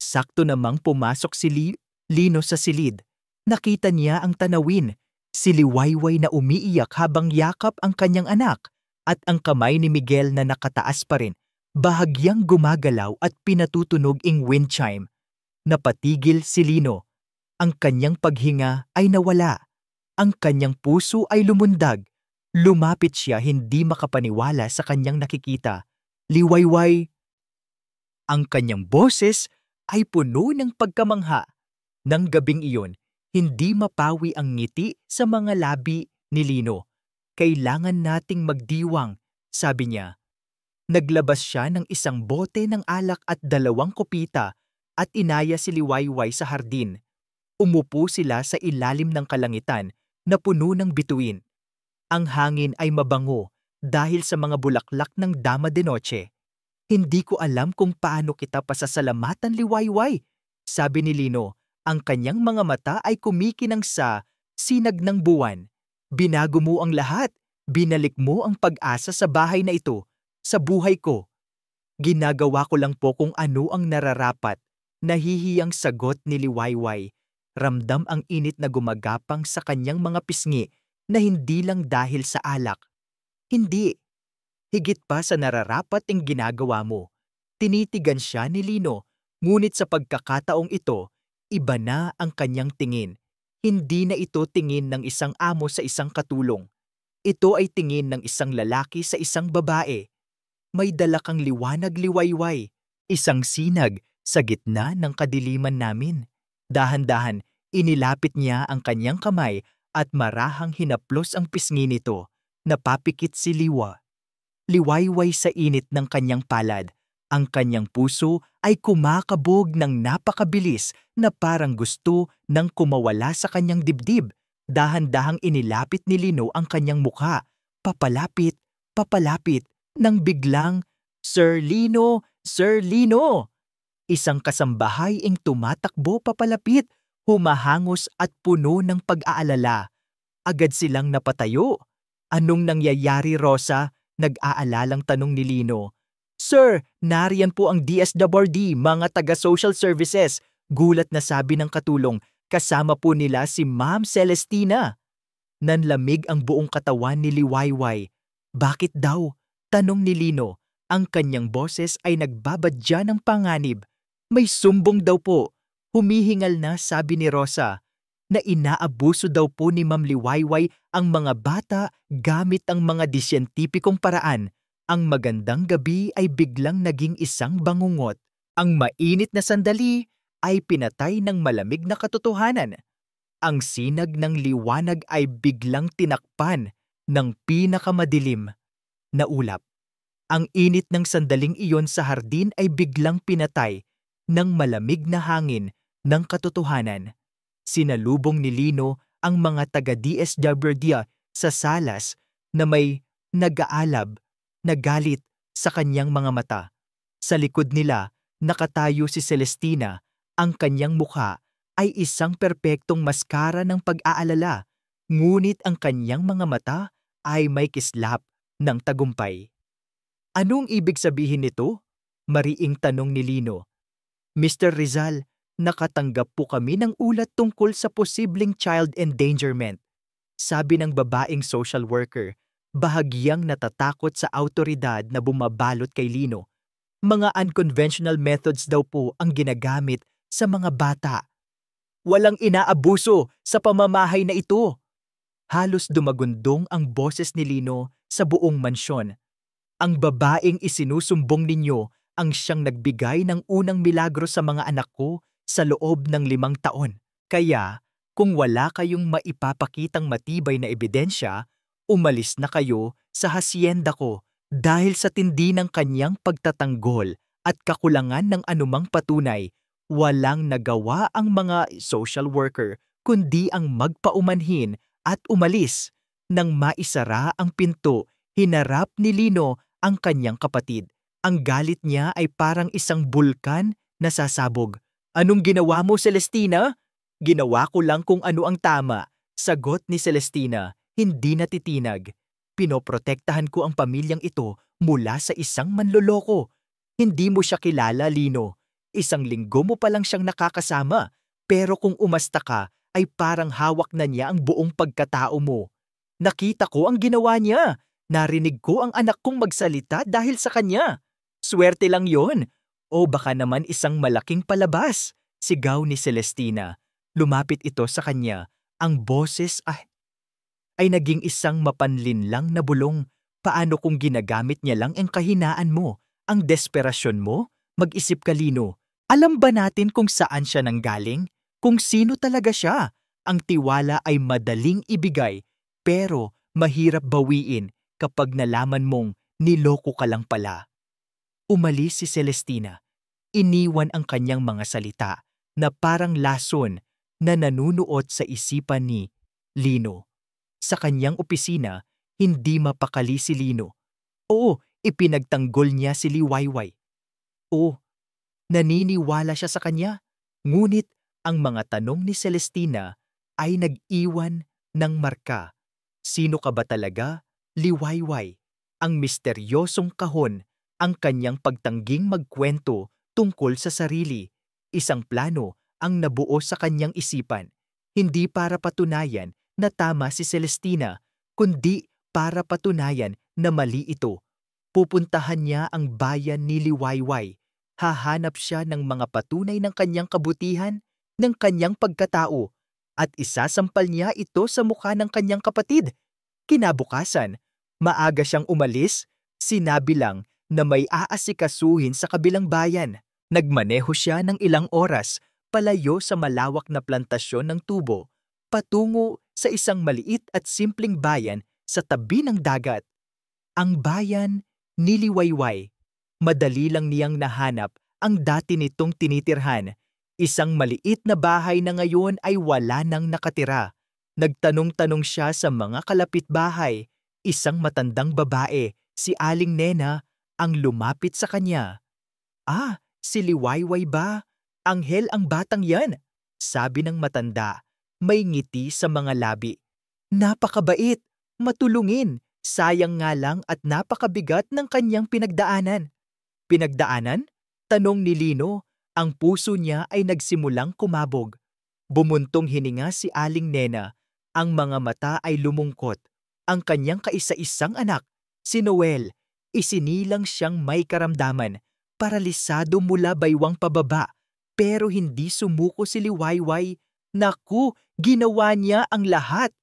Sakto namang pumasok si Lino sa silid. Nakita niya ang tanawin. Si Liwayway na umiiyak habang yakap ang kanyang anak at ang kamay ni Miguel na nakataas pa rin, bahagyang gumagalaw at pinatutunog ing wind chime. Napatigil si Lino. Ang kanyang paghinga ay nawala. Ang kanyang puso ay lumundag. Lumapit siya, hindi makapaniwala sa kanyang nakikita. "Liwayway!" Ang kanyang boses ay puno ng pagkamangha. Nang gabing iyon, hindi mapawi ang ngiti sa mga labi ni Lino. "Kailangan nating magdiwang," sabi niya. Naglabas siya ng isang bote ng alak at 2 kopita at inaya si Liwayway sa hardin. Umupo sila sa ilalim ng kalangitan na puno ng bituin. Ang hangin ay mabango dahil sa mga bulaklak ng Dama de Noche. "Hindi ko alam kung paano kita pasasalamatan, Liwayway," sabi ni Lino. Ang kanyang mga mata ay kumikinang sa sinag ng buwan. "Binago mo ang lahat. Binalik mo ang pag-asa sa bahay na ito, sa buhay ko." "Ginagawa ko lang po kung ano ang nararapat," nahihiyang sagot ni Liwayway. Ramdam ang init na gumagapang sa kanyang mga pisngi na hindi lang dahil sa alak. "Hindi. Higit pa sa nararapat ang ginagawa mo." Tinitigan siya ni Lino, ngunit sa pagkakataong ito, iba na ang kanyang tingin. Hindi na ito tingin ng isang amo sa isang katulong. Ito ay tingin ng isang lalaki sa isang babae. "May dala kang liwanag, Liwayway. Isang sinag sa gitna ng kadiliman namin." Dahan-dahan, inilapit niya ang kanyang kamay at marahang hinaplos ang pisngi nito. Napapikit si Liwayway sa init ng kanyang palad. Ang kanyang puso ay kumakabog ng napakabilis na parang gusto nang kumawala sa kanyang dibdib. Dahan-dahang inilapit ni Lino ang kanyang mukha. Papalapit, papalapit, nang biglang, "Sir Lino! Sir Lino!" Isang kasambahay ang tumatakbo papalapit, humahangos at puno ng pag-aalala. Agad silang napatayo. "Anong nangyayari, Rosa?" Nag-aalalang tanong ni Lino. "Sir, nariyan po ang DSWD, mga taga-social services." Gulat na sabi ng katulong. Kasama po nila si Ma'am Celestina. Nanlamig ang buong katawan ni Liwayway. "Bakit daw?" tanong ni Lino. Ang kanyang boses ay nagbabadya ng panganib. "May sumbong daw po." Humihingal na sabi ni Rosa na inaabuso daw po ni Ma'am Liwayway ang mga bata gamit ang mga disyentipikong paraan. Ang magandang gabi ay biglang naging isang bangungot. Ang mainit na sandali ay pinatay ng malamig na katotohanan. Ang sinag ng liwanag ay biglang tinakpan ng pinakamadilim na ulap. Ang init ng sandaling iyon sa hardin ay biglang pinatay ng malamig na hangin ng katotohanan. Sinalubong ni Lino ang mga taga-DSWD sa salas na may nag-aalab na galit sa kanyang mga mata. Sa likod nila, nakatayo si Celestina, ang kanyang mukha ay isang perpektong maskara ng pag-aalala, ngunit ang kanyang mga mata ay may kislap ng tagumpay. Anong ibig sabihin nito? Mariing tanong ni Lino. Mr. Rizal, nakatanggap po kami ng ulat tungkol sa posibleng child endangerment. Sabi ng babaeng social worker, bahagyang natatakot sa autoridad na bumabalot kay Lino. Mga unconventional methods daw po ang ginagamit sa mga bata. Walang inaabuso sa pamamahay na ito. Halos dumagundong ang boses ni Lino sa buong mansyon. Ang babaeng isinusumbong ninyo ang siyang nagbigay ng unang milagro sa mga anak ko sa loob ng 5 taon. Kaya, kung wala kayong maipapakitang matibay na ebidensya, umalis na kayo sa hasyenda ko dahil sa tindi ng kanyang pagtatanggol at kakulangan ng anumang patunay. Walang nagawa ang mga social worker kundi ang magpaumanhin at umalis. Nang maisara ang pinto, hinarap ni Lino ang kanyang kapatid. Ang galit niya ay parang isang bulkan na sasabog. Anong ginawa mo, Celestina? Ginawa ko lang kung ano ang tama, sagot ni Celestina, hindi natitinag. Pinoprotektahan ko ang pamilyang ito mula sa isang manloloko. Hindi mo siya kilala, Lino. 1 linggo mo pa lang siyang nakakasama, pero kung umasta ka, ay parang hawak na niya ang buong pagkatao mo. Nakita ko ang ginawa niya. Narinig ko ang anak kong magsalita dahil sa kanya. Swerte lang yon. O baka naman isang malaking palabas, sigaw ni Celestina. Lumapit ito sa kanya. Ang boses ay naging isang mapanlinlang na bulong. Paano kung ginagamit niya lang ang kahinaan mo, ang desperasyon mo? Mag-isip ka, Lino. Alam ba natin kung saan siya nanggaling? Kung sino talaga siya? Ang tiwala ay madaling ibigay, pero mahirap bawiin kapag nalaman mong niloko ka lang pala. Umalis si Celestina. Iniwan ang kanyang mga salita na parang lason na nanunuot sa isipan ni Lino. Sa kanyang opisina, hindi mapakali si Lino. Oo, ipinagtanggol niya si Liwayway. Oo, naniniwala siya sa kanya. Ngunit ang mga tanong ni Celestina ay nag-iwan ng marka. Sino ka ba talaga, Liwayway? Ang misteryosong kahon, ang kanyang pagtangging magkwento tungkol sa sarili. Isang plano ang nabuo sa kanyang isipan, hindi para patunayan na tama si Celestina, kundi para patunayan na mali ito. Pupuntahan niya ang bayan ni Liwayway. Hahanap siya ng mga patunay ng kanyang kabutihan, ng kanyang pagkatao, at isasampal niya ito sa mukha ng kanyang kapatid. Kinabukasan, maaga siyang umalis, sinabi lang na may aasikasuhin sa kabilang bayan. Nagmaneho siya ng ilang oras palayo sa malawak na plantasyon ng tubo, patungo sa isang maliit at simpleng bayan sa tabi ng dagat. Ang bayan ni Liwayway. Madali lang niyang nahanap ang dati nitong tinitirhan. Isang maliit na bahay na ngayon ay wala nang nakatira. Nagtanong-tanong siya sa mga kalapitbahay. Isang matandang babae, si Aling Nena, ang lumapit sa kanya. Si Liwayway ba? Anghel ang batang yan, sabi ng matanda. May ngiti sa mga labi. Napakabait, matulungin, sayang nga lang at napakabigat ng kanyang pinagdaanan. Pinagdaanan? Tanong ni Lino. Ang puso niya ay nagsimulang kumabog. Bumuntong hininga si Aling Nena. Ang mga mata ay lumungkot. Ang kanyang kaisa-isang anak, si Noel, isinilang siyang may karamdaman, paralisado mula baywang pababa, pero hindi sumuko si Liwayway. Naku, ginawa niya ang lahat.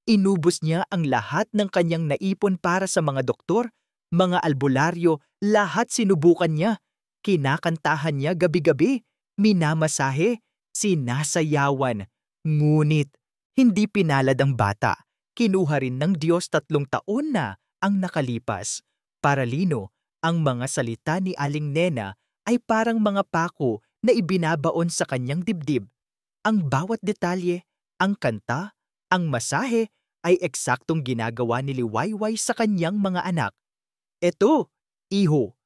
Inubos niya ang lahat ng kanyang naipon para sa mga doktor, mga albularyo, lahat sinubukan niya. Kinakantahan niya gabi-gabi, minamasahe, sinasayawan. Ngunit, hindi pinalad ang bata. Kinuha rin ng Diyos 3 taon na ang nakalipas. Para Lino, ang mga salita ni Aling Nena ay parang mga pako na ibinabaon sa kanyang dibdib. Ang bawat detalye, ang kanta, ang masahe ay eksaktong ginagawa ni Liwayway sa kanyang mga anak. Eto, iho,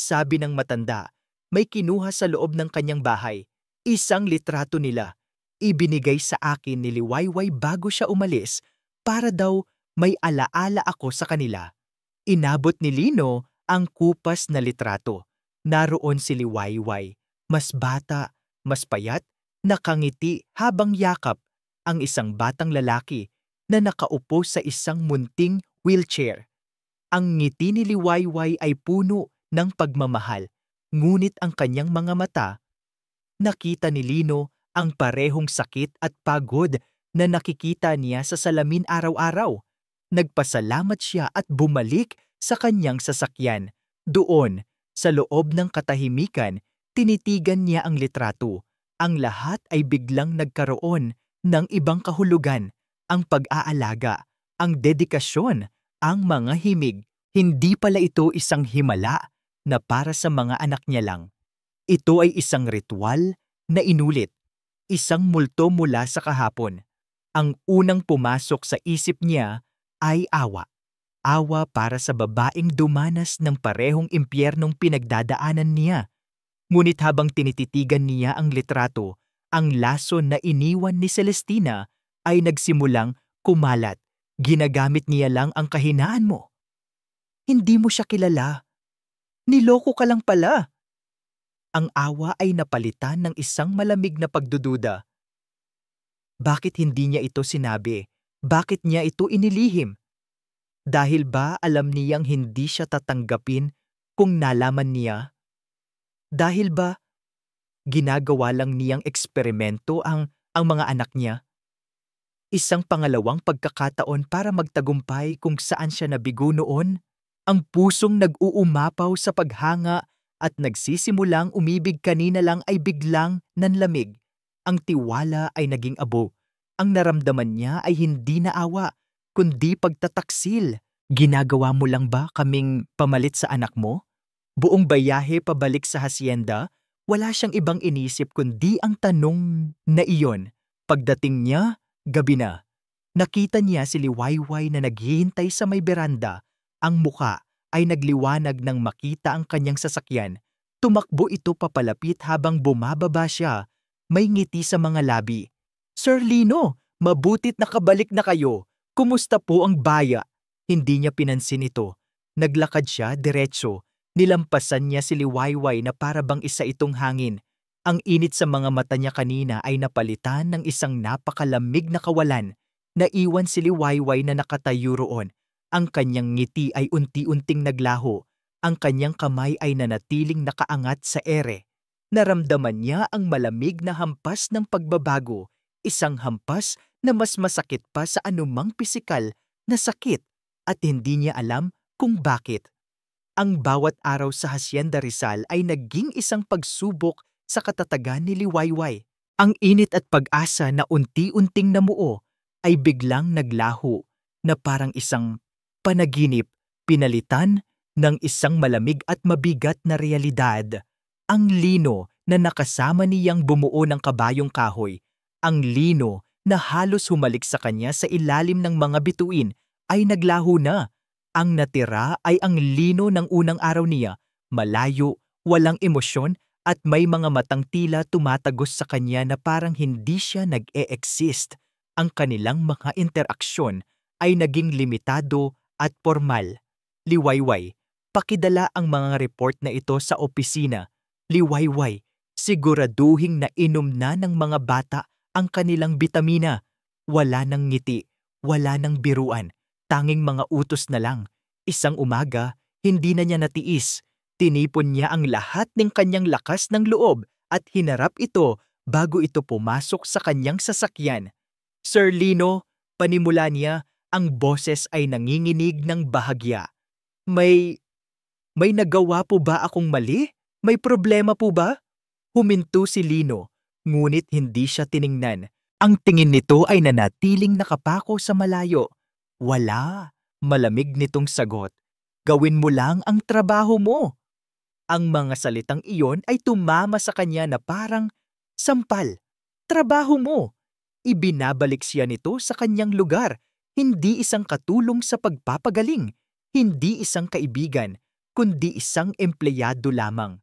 sabi ng matanda, may kinuha sa loob ng kanyang bahay. Isang litrato nila. Ibinigay sa akin ni Liwayway bago siya umalis para daw may alaala ako sa kanila. Inabot ni Lino ang kupas na litrato. Naroon si Liwayway, mas bata, mas payat, nakangiti habang yakap ang isang batang lalaki na nakaupo sa isang munting wheelchair. Ang ngiti ni Liwayway ay puno ng pagmamahal, ngunit ang kanyang mga mata, nakita ni Lino ang parehong sakit at pagod na nakikita niya sa salamin araw-araw. Nagpasalamat siya at bumalik sa kanyang sasakyan. Doon, sa loob ng katahimikan, tinitigan niya ang litrato. Ang lahat ay biglang nagkaroon ng ibang kahulugan. Ang pag-aalaga, ang dedikasyon, ang mga himig. Hindi pala ito isang himala na para sa mga anak niya lang. Ito ay isang ritual na inulit, isang multo mula sa kahapon. Ang unang pumasok sa isip niya ay awa. Awa para sa babaeng dumanas ng parehong impyernong pinagdadaanan niya. Ngunit habang tinititigan niya ang litrato, ang laso na iniwan ni Celestina ay nagsimulang kumalat. Ginagamit niya lang ang kahinaan mo. Hindi mo siya kilala. Niloko ka lang pala. Ang awa ay napalitan ng isang malamig na pagdududa. Bakit hindi niya ito sinabi? Bakit niya ito inilihim? Dahil ba alam niyang hindi siya tatanggapin kung nalaman niya? Dahil ba ginagawa lang niyang eksperimento ang mga anak niya? Isang pangalawang pagkakataon para magtagumpay kung saan siya nabigo noon? Ang pusong nag-uumapaw sa paghanga at nagsisimulang umibig kanina lang ay biglang nanlamig. Ang tiwala ay naging abo. Ang naramdaman niya ay hindi na awa, kundi pagtataksil. Ginagawa mo lang ba kaming pamalit sa anak mo? Buong bayahe pabalik sa hasyenda, wala siyang ibang inisip kundi ang tanong na iyon. Pagdating niya, gabi na. Nakita niya si Liwayway na naghihintay sa may beranda. Ang muka ay nagliwanag nang makita ang kanyang sasakyan. Tumakbo ito papalapit habang bumababa siya. May ngiti sa mga labi. Sir Lino, mabutit nakabalik na kayo. Kumusta po ang baya? Hindi niya pinansin ito. Naglakad siya diretso. Nilampasan niya si Liwayway na para bang isa itong hangin. Ang init sa mga mata niya kanina ay napalitan ng isang napakalamig na kawalan. Naiwan si Liwayway na nakatayo roon. Ang kanyang ngiti ay unti-unting naglaho. Ang kanyang kamay ay nanatiling nakaangat sa ere. Naramdaman niya ang malamig na hampas ng pagbabago. Isang hampas na mas masakit pa sa anumang pisikal na sakit at hindi niya alam kung bakit. Ang bawat araw sa Hacienda Rizal ay naging isang pagsubok sa katatagan ni Liwayway. Ang init at pag-asa na unti-unting namuo ay biglang naglaho na parang isang panaginip, pinalitan ng isang malamig at mabigat na realidad. Ang Lino na nakasama niyang bumuo ng kabayong kahoy, ang Lino na halos humalik sa kanya sa ilalim ng mga bituin ay naglaho na. Ang natira ay ang Lino ng unang araw niya, malayo, walang emosyon at may mga matang tila tumatagos sa kanya na parang hindi siya nag-e-exist. Ang kanilang mga interaksyon ay naging limitado at formal. Liwayway, pakidala ang mga report na ito sa opisina. Liwayway, siguraduhing na inom na ng mga bata ang kanilang bitamina. Wala nang ngiti, wala nang biruan, tanging mga utos na lang. Isang umaga, hindi na niya natiis. Tinipon niya ang lahat ng kanyang lakas ng loob at hinarap ito bago ito pumasok sa kanyang sasakyan. Sir Lino, panimula niya, ang boses ay nanginginig ng bahagya. May nagawa po ba akong mali? May problema po ba? Huminto si Lino, ngunit hindi siya tiningnan. Ang tingin nito ay nanatiling nakapako sa malayo. Wala, malamig nitong sagot. Gawin mo lang ang trabaho mo. Ang mga salitang iyon ay tumama sa kanya na parang sampal. Trabaho mo. Ibinabalik siya nito sa kanyang lugar. Hindi isang katulong sa pagpapagaling, hindi isang kaibigan, kundi isang empleyado lamang.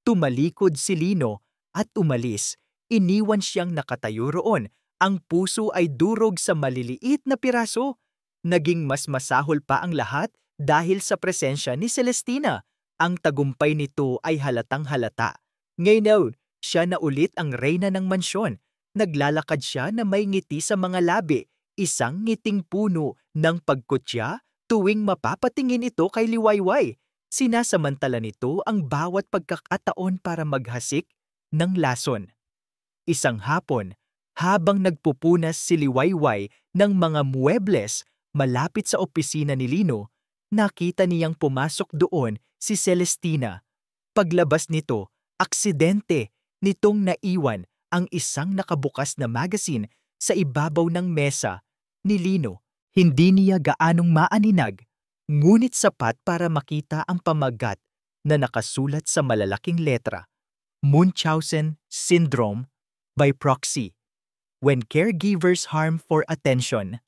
Tumalikod si Lino at umalis. Iniwan siyang nakatayo roon. Ang puso ay durog sa maliliit na piraso. Naging mas masahol pa ang lahat dahil sa presensya ni Celestina. Ang tagumpay nito ay halatang halata. Ngayon, siya na ulit ang reyna ng mansyon. Naglalakad siya na may ngiti sa mga labi, isang ngiting puno ng pagkutya tuwing mapapatingin ito kay Liwayway. Sinasamantala nito ang bawat pagkakataon para maghasik ng lason. Isang hapon, habang nagpupunas si Liwayway ng mga muebles malapit sa opisina ni Lino, nakita niyang pumasok doon si Celestina. Paglabas nito, aksidente nitong naiwan ang isang nakabukas na magazine sa ibabaw ng mesa ni Lino. Hindi niya gaanong maaninag, ngunit sapat para makita ang pamagat na nakasulat sa malalaking letra. Munchausen Syndrome by proxy. When caregivers harm for attention.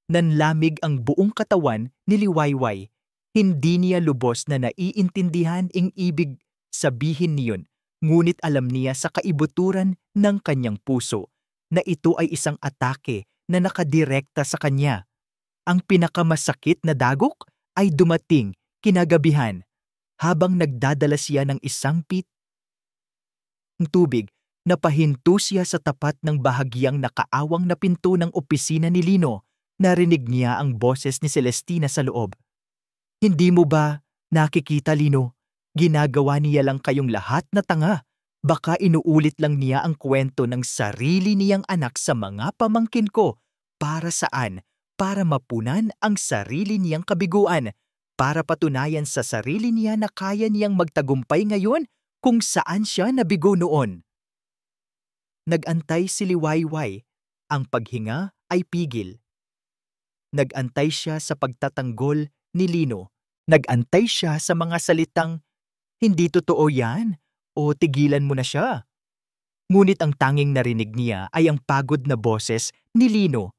Nanlamig ang buong katawan ni Liwayway. Hindi niya lubos na naiintindihan ang ibig sabihin niyon, ngunit alam niya sa kaibuturan ng kanyang puso na ito ay isang atake na nakadirekta sa kanya. Ang pinakamasakit na dagok ay dumating kinagabihan habang nagdadala siya ng isang pit ng tubig. Napahinto siya sa tapat ng bahagyang nakaawang na pinto ng opisina ni Lino. Narinig niya ang boses ni Celestina sa loob. Hindi mo ba nakikita, Lino? Ginagawa niya lang kayong lahat na tanga. Baka inuulit lang niya ang kwento ng sarili niyang anak sa mga pamangkin ko. Para saan? Para mapunan ang sarili niyang kabiguan. Para patunayan sa sarili niya na kaya niyang magtagumpay ngayon kung saan siya nabigo noon. Nagantay si Liwayway. Ang paghinga ay pigil. Nagantay siya sa pagtatanggol ni Lino. Nagantay siya sa mga salitang, "Hindi totoo yan," o "Tigilan mo na siya." Ngunit ang tanging narinig niya ay ang pagod na boses ni Lino.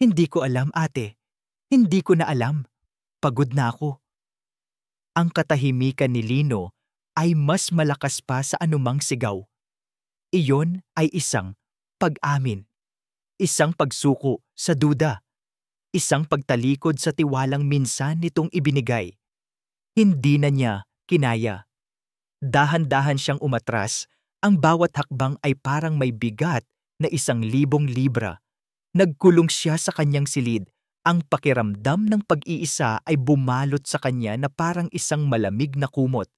"Hindi ko alam, ate. Hindi ko na alam. Pagod na ako." Ang katahimikan ni Lino ay mas malakas pa sa anumang sigaw. Iyon ay isang pag-amin. Isang pagsuko sa duda. Isang pagtalikod sa tiwalang minsan nitong ibinigay. Hindi na niya kinaya. Dahan-dahan siyang umatras. Ang bawat hakbang ay parang may bigat na 1,000 libra. Nagkulong siya sa kanyang silid. Ang pakiramdam ng pag-iisa ay bumalot sa kanya na parang isang malamig na kumot.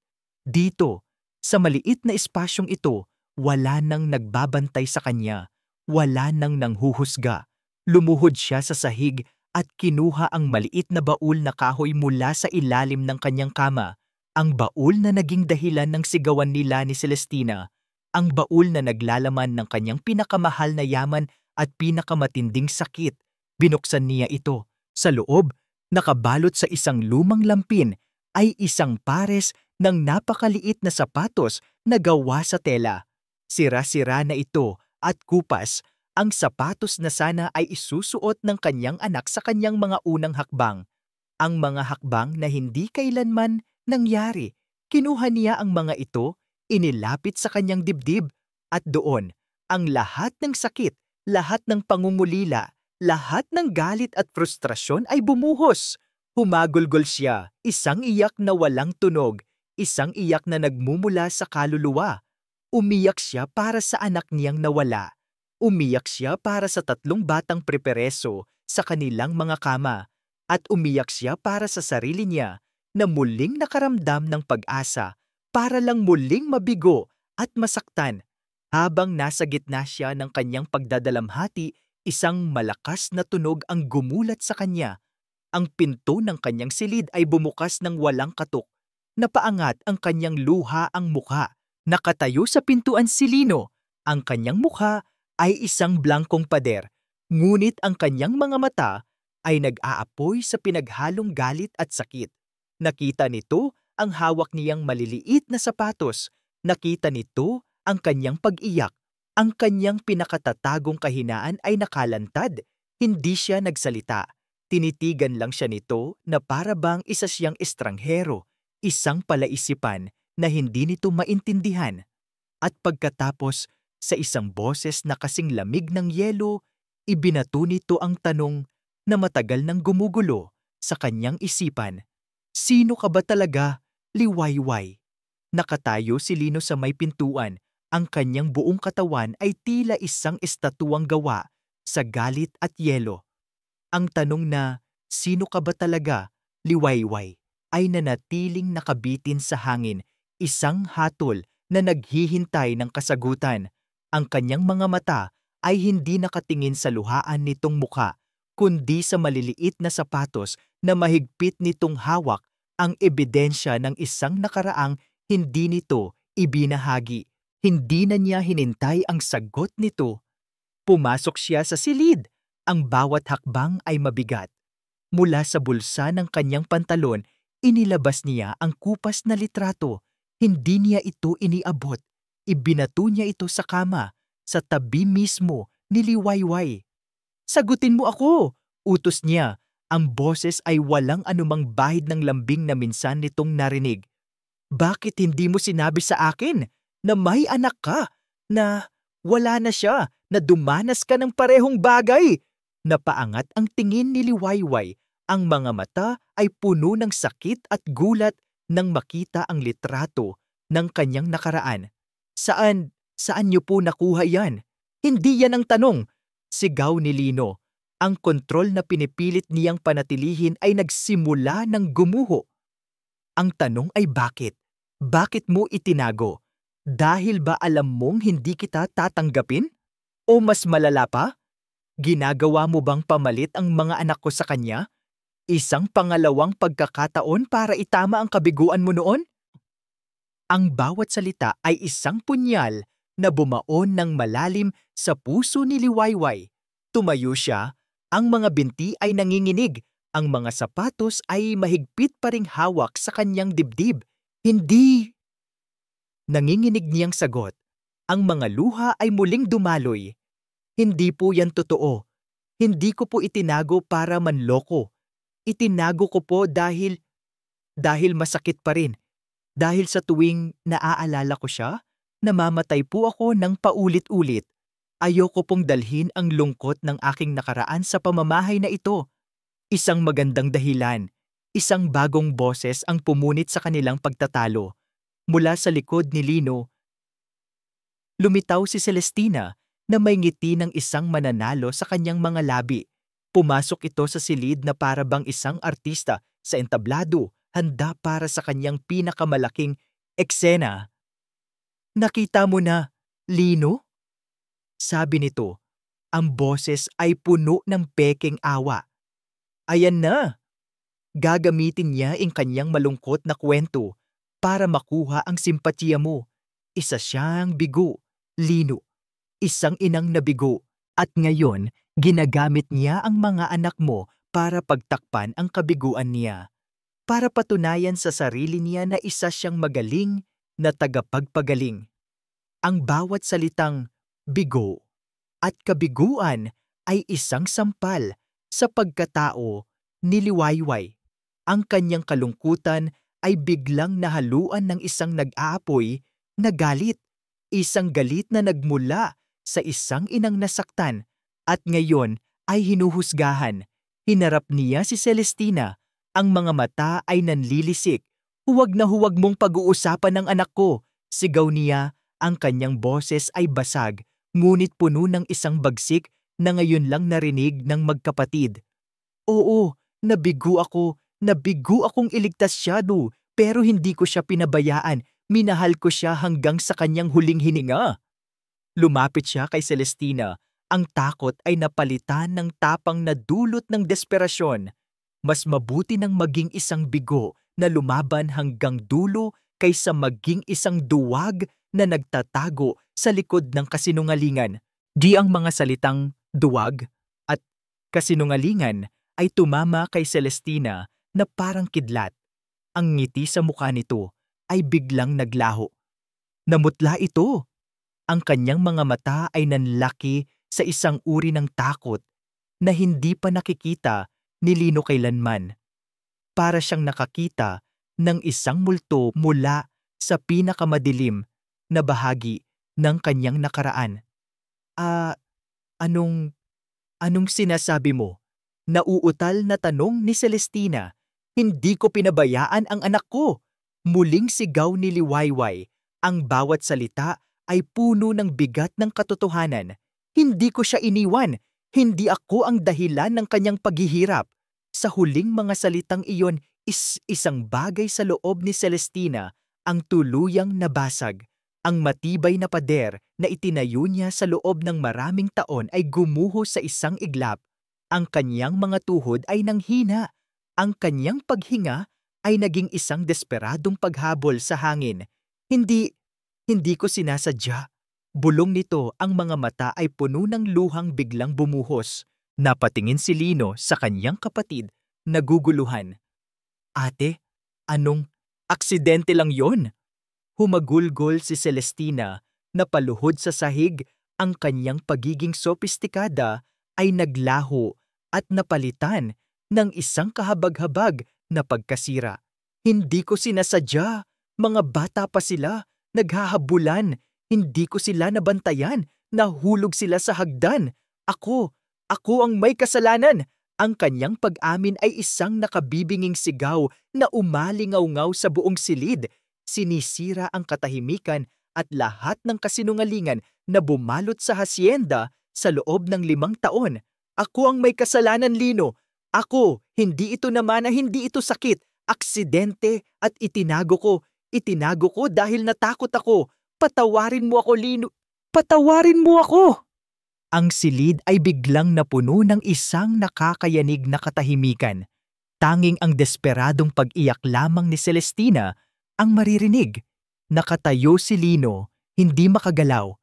Dito, sa maliit na espasyong ito, wala nang nagbabantay sa kanya. Wala nang nanghuhusga. Lumuhod siya sa sahig at kinuha ang maliit na baul na kahoy mula sa ilalim ng kanyang kama. Ang baul na naging dahilan ng sigawan nila ni Celestina. Ang baul na naglalaman ng kanyang pinakamahal na yaman at pinakamatinding sakit. Binuksan niya ito. Sa loob, nakabalot sa isang lumang lampin, ay isang pares ng napakaliit na sapatos na gawa sa tela. Sira-sira na ito at kupas. Ang sapatos na sana ay isusuot ng kanyang anak sa kanyang mga unang hakbang. Ang mga hakbang na hindi kailanman nangyari. Kinuha niya ang mga ito, inilapit sa kanyang dibdib, at doon, ang lahat ng sakit, lahat ng pangungulila, lahat ng galit at frustrasyon ay bumuhos. Humagulgol siya, isang iyak na walang tunog, isang iyak na nagmumula sa kaluluwa. Umiyak siya para sa anak niyang nawala. Umiyak siya para sa 3 batang prepereso sa kanilang mga kama. At umiyak siya para sa sarili niya na muling nakaramdam ng pag-asa para lang muling mabigo at masaktan. Habang nasa gitna siya ng kanyang pagdadalamhati, isang malakas na tunog ang gumulat sa kanya. Ang pinto ng kanyang silid ay bumukas ng walang katok. Napaangat ang kanyang luha ang mukha. Nakatayo sa pintuan si Lino. Ang kanyang mukha ay isang blangkong pader, ngunit ang kanyang mga mata ay nag-aapoy sa pinaghalong galit at sakit. Nakita nito ang hawak niyang maliliit na sapatos. Nakita nito ang kanyang pag-iyak. Ang kanyang pinakatatagong kahinaan ay nakalantad. Hindi siya nagsalita. Tinitigan lang siya nito na para bang isa siyang estranghero, isang palaisipan na hindi nito maintindihan. At pagkatapos, Sa isang boses na kasing lamig ng yelo, ibinato nito ang tanong na matagal nang gumugulo sa kanyang isipan. Sino ka ba talaga, Liwayway? Nakatayo si Lino sa may pintuan. Ang kanyang buong katawan ay tila isang estatuang gawa sa galit at yelo. Ang tanong na, sino ka ba talaga, Liwayway, ay nanatiling nakabitin sa hangin, isang hatol na naghihintay ng kasagutan. Ang kanyang mga mata ay hindi nakatingin sa luhaan nitong mukha, kundi sa maliliit na sapatos na mahigpit nitong hawak, ang ebidensya ng isang nakaraang hindi nito ibinahagi. Hindi na niya hinintay ang sagot nito. Pumasok siya sa silid. Ang bawat hakbang ay mabigat. Mula sa bulsa ng kanyang pantalon, inilabas niya ang kupas na litrato. Hindi niya ito iniabot. Ibinato niya ito sa kama, sa tabi mismo ni Liwayway. Sagutin mo ako! Utos niya. Ang boses ay walang anumang bahid ng lambing na minsan nitong narinig. Bakit hindi mo sinabi sa akin na may anak ka, na wala na siya, na dumanas ka ng parehong bagay? Napaangat ang tingin ni Liwayway. Ang mga mata ay puno ng sakit at gulat nang makita ang litrato ng kanyang nakaraan. Saan niyo po nakuha yan? Hindi yan ang tanong, sigaw ni Lino. Ang kontrol na pinipilit niyang panatilihin ay nagsimula ng gumuho. Ang tanong ay bakit? Bakit mo itinago? Dahil ba alam mong hindi kita tatanggapin? O mas malala pa? Ginagawa mo bang pamalit ang mga anak ko sa kanya? Isang pangalawang pagkakataon para itama ang kabiguan mo noon? Ang bawat salita ay isang punyal na bumaon ng malalim sa puso ni Liwayway. Tumayo siya, ang mga binti ay nanginginig, ang mga sapatos ay mahigpit pa ring hawak sa kanyang dibdib. Hindi! Nanginginig niyang sagot. Ang mga luha ay muling dumaloy. Hindi po yan totoo. Hindi ko po itinago para manloko. Itinago ko po dahil masakit pa rin. Dahil sa tuwing naaalala ko siya, namamatay po ako ng paulit-ulit. Ayoko pong dalhin ang lungkot ng aking nakaraan sa pamamahay na ito. Isang magandang dahilan, isang bagong boses ang pumunit sa kanilang pagtatalo. Mula sa likod ni Lino, lumitaw si Celestina na may ngiti ng isang mananalo sa kanyang mga labi. Pumasok ito sa silid na para bang isang artista sa entablado, handa para sa kanyang pinakamalaking eksena. Nakita mo na, Lino? Sabi nito, ang boses ay puno ng pekeng awa. Ayan na! Gagamitin niya ang kanyang malungkot na kwento para makuha ang simpatiya mo. Isa siyang bigo, Lino. Isang inang nabigo. At ngayon, ginagamit niya ang mga anak mo para pagtakpan ang kabiguan niya. Para patunayan sa sarili niya na isa siyang magaling na tagapagpagaling. Ang bawat salitang bigo at kabiguan ay isang sampal sa pagkatao ni Liwayway. Ang kanyang kalungkutan ay biglang nahaluan ng isang nag-aapoy na galit. Isang galit na nagmula sa isang inang nasaktan at ngayon ay hinuhusgahan. Hinarap niya si Celestina. Ang mga mata ay nanlilisik. Huwag na huwag mong pag-uusapan ng anak ko, sigaw niya. Ang kanyang boses ay basag, ngunit puno ng isang bagsik na ngayon lang narinig ng magkapatid. Oo, nabigo akong iligtas siya pero hindi ko siya pinabayaan. Minahal ko siya hanggang sa kanyang huling hininga. Lumapit siya kay Celestina. Ang takot ay napalitan ng tapang na dulot ng desperasyon. Mas mabuti nang maging isang bigo na lumaban hanggang dulo kaysa maging isang duwag na nagtatago sa likod ng kasinungalingan. Di ang mga salitang duwag at kasinungalingan ay tumama kay Celestina na parang kidlat. Ang ngiti sa mukha nito ay biglang naglaho. Namutla ito. Ang kanyang mga mata ay nanlaki sa isang uri ng takot na hindi pa nakikita ni Lino kailanman. Para siyang nakakita ng isang multo mula sa pinakamadilim na bahagi ng kanyang nakaraan. Ah, anong, anong sinasabi mo? Nauutal na tanong ni Celestina. Hindi ko pinabayaan ang anak ko. Muling sigaw ni Liwayway. Ang bawat salita ay puno ng bigat ng katotohanan. Hindi ko siya iniwan. Hindi ako ang dahilan ng kanyang paghihirap. Sa huling mga salitang iyon, isang bagay sa loob ni Celestina ang tuluyang nabasag. Ang matibay na pader na itinayo niya sa loob ng maraming taon ay gumuho sa isang iglap. Ang kanyang mga tuhod ay nanghina. Ang kanyang paghinga ay naging isang desperadong paghabol sa hangin. Hindi ko sinasadya. Bulong nito, ang mga mata ay puno ng luhang biglang bumuhos. Napatingin si Lino sa kanyang kapatid, naguguluhan. Ate, anong aksidente lang yon? Humagulgol si Celestina, napaluhod sa sahig, ang kanyang pagiging sopistikada ay naglaho at napalitan ng isang kahabag-habag na pagkasira. Hindi ko sinasadya, mga bata pa sila, naghahabulan, hindi ko sila nabantayan, nahulog sila sa hagdan. Ako ang may kasalanan. Ang kanyang pag-amin ay isang nakabibinging sigaw na umalingaw-ngaw sa buong silid. Sinisira ang katahimikan at lahat ng kasinungalingan na bumalot sa hasyenda sa loob ng 5 taon. Ako ang may kasalanan, Lino. Ako, hindi ito naman, hindi ito sakit, aksidente at itinago ko. Itinago ko dahil natakot ako. Patawarin mo ako, Lino. Patawarin mo ako! Ang silid ay biglang napuno ng isang nakakayanig na katahimikan. Tanging ang desperadong pag-iyak lamang ni Celestina ang maririnig. Nakatayo si Lino, hindi makagalaw.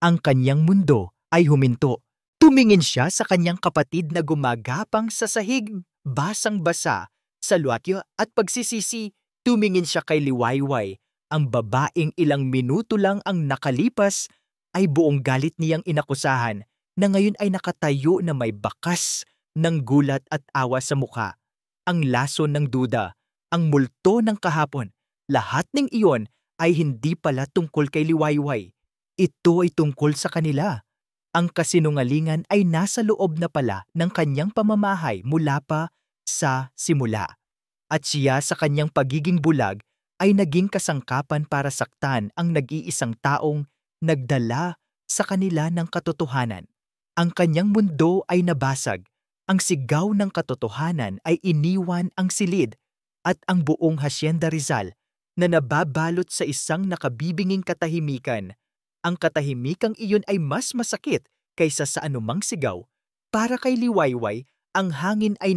Ang kanyang mundo ay huminto. Tumingin siya sa kanyang kapatid na gumagapang sa sahig, basang-basa, sa luwakyo at pagsisisi. Tumingin siya kay Liwayway. Ang babaeng ilang minuto lang ang nakalipas ay buong galit niyang inakusahan na ngayon ay nakatayo na may bakas ng gulat at awa sa mukha. Ang lason ng duda, ang multo ng kahapon, lahat ng iyon ay hindi pala tungkol kay Liwayway. Ito ay tungkol sa kanila. Ang kasinungalingan ay nasa loob na pala ng kanyang pamamahay mula pa sa simula. At siya sa kanyang pagiging bulag ay naging kasangkapan para saktan ang nag-iisang taong nagdala sa kanila ng katotohanan. Ang kanyang mundo ay nabasag. Ang sigaw ng katotohanan ay iniwan ang silid at ang buong Hacienda Rizal na nababalot sa isang nakabibinging katahimikan. Ang katahimikang iyon ay mas masakit kaysa sa anumang sigaw. Para kay Liwayway, ang hangin ay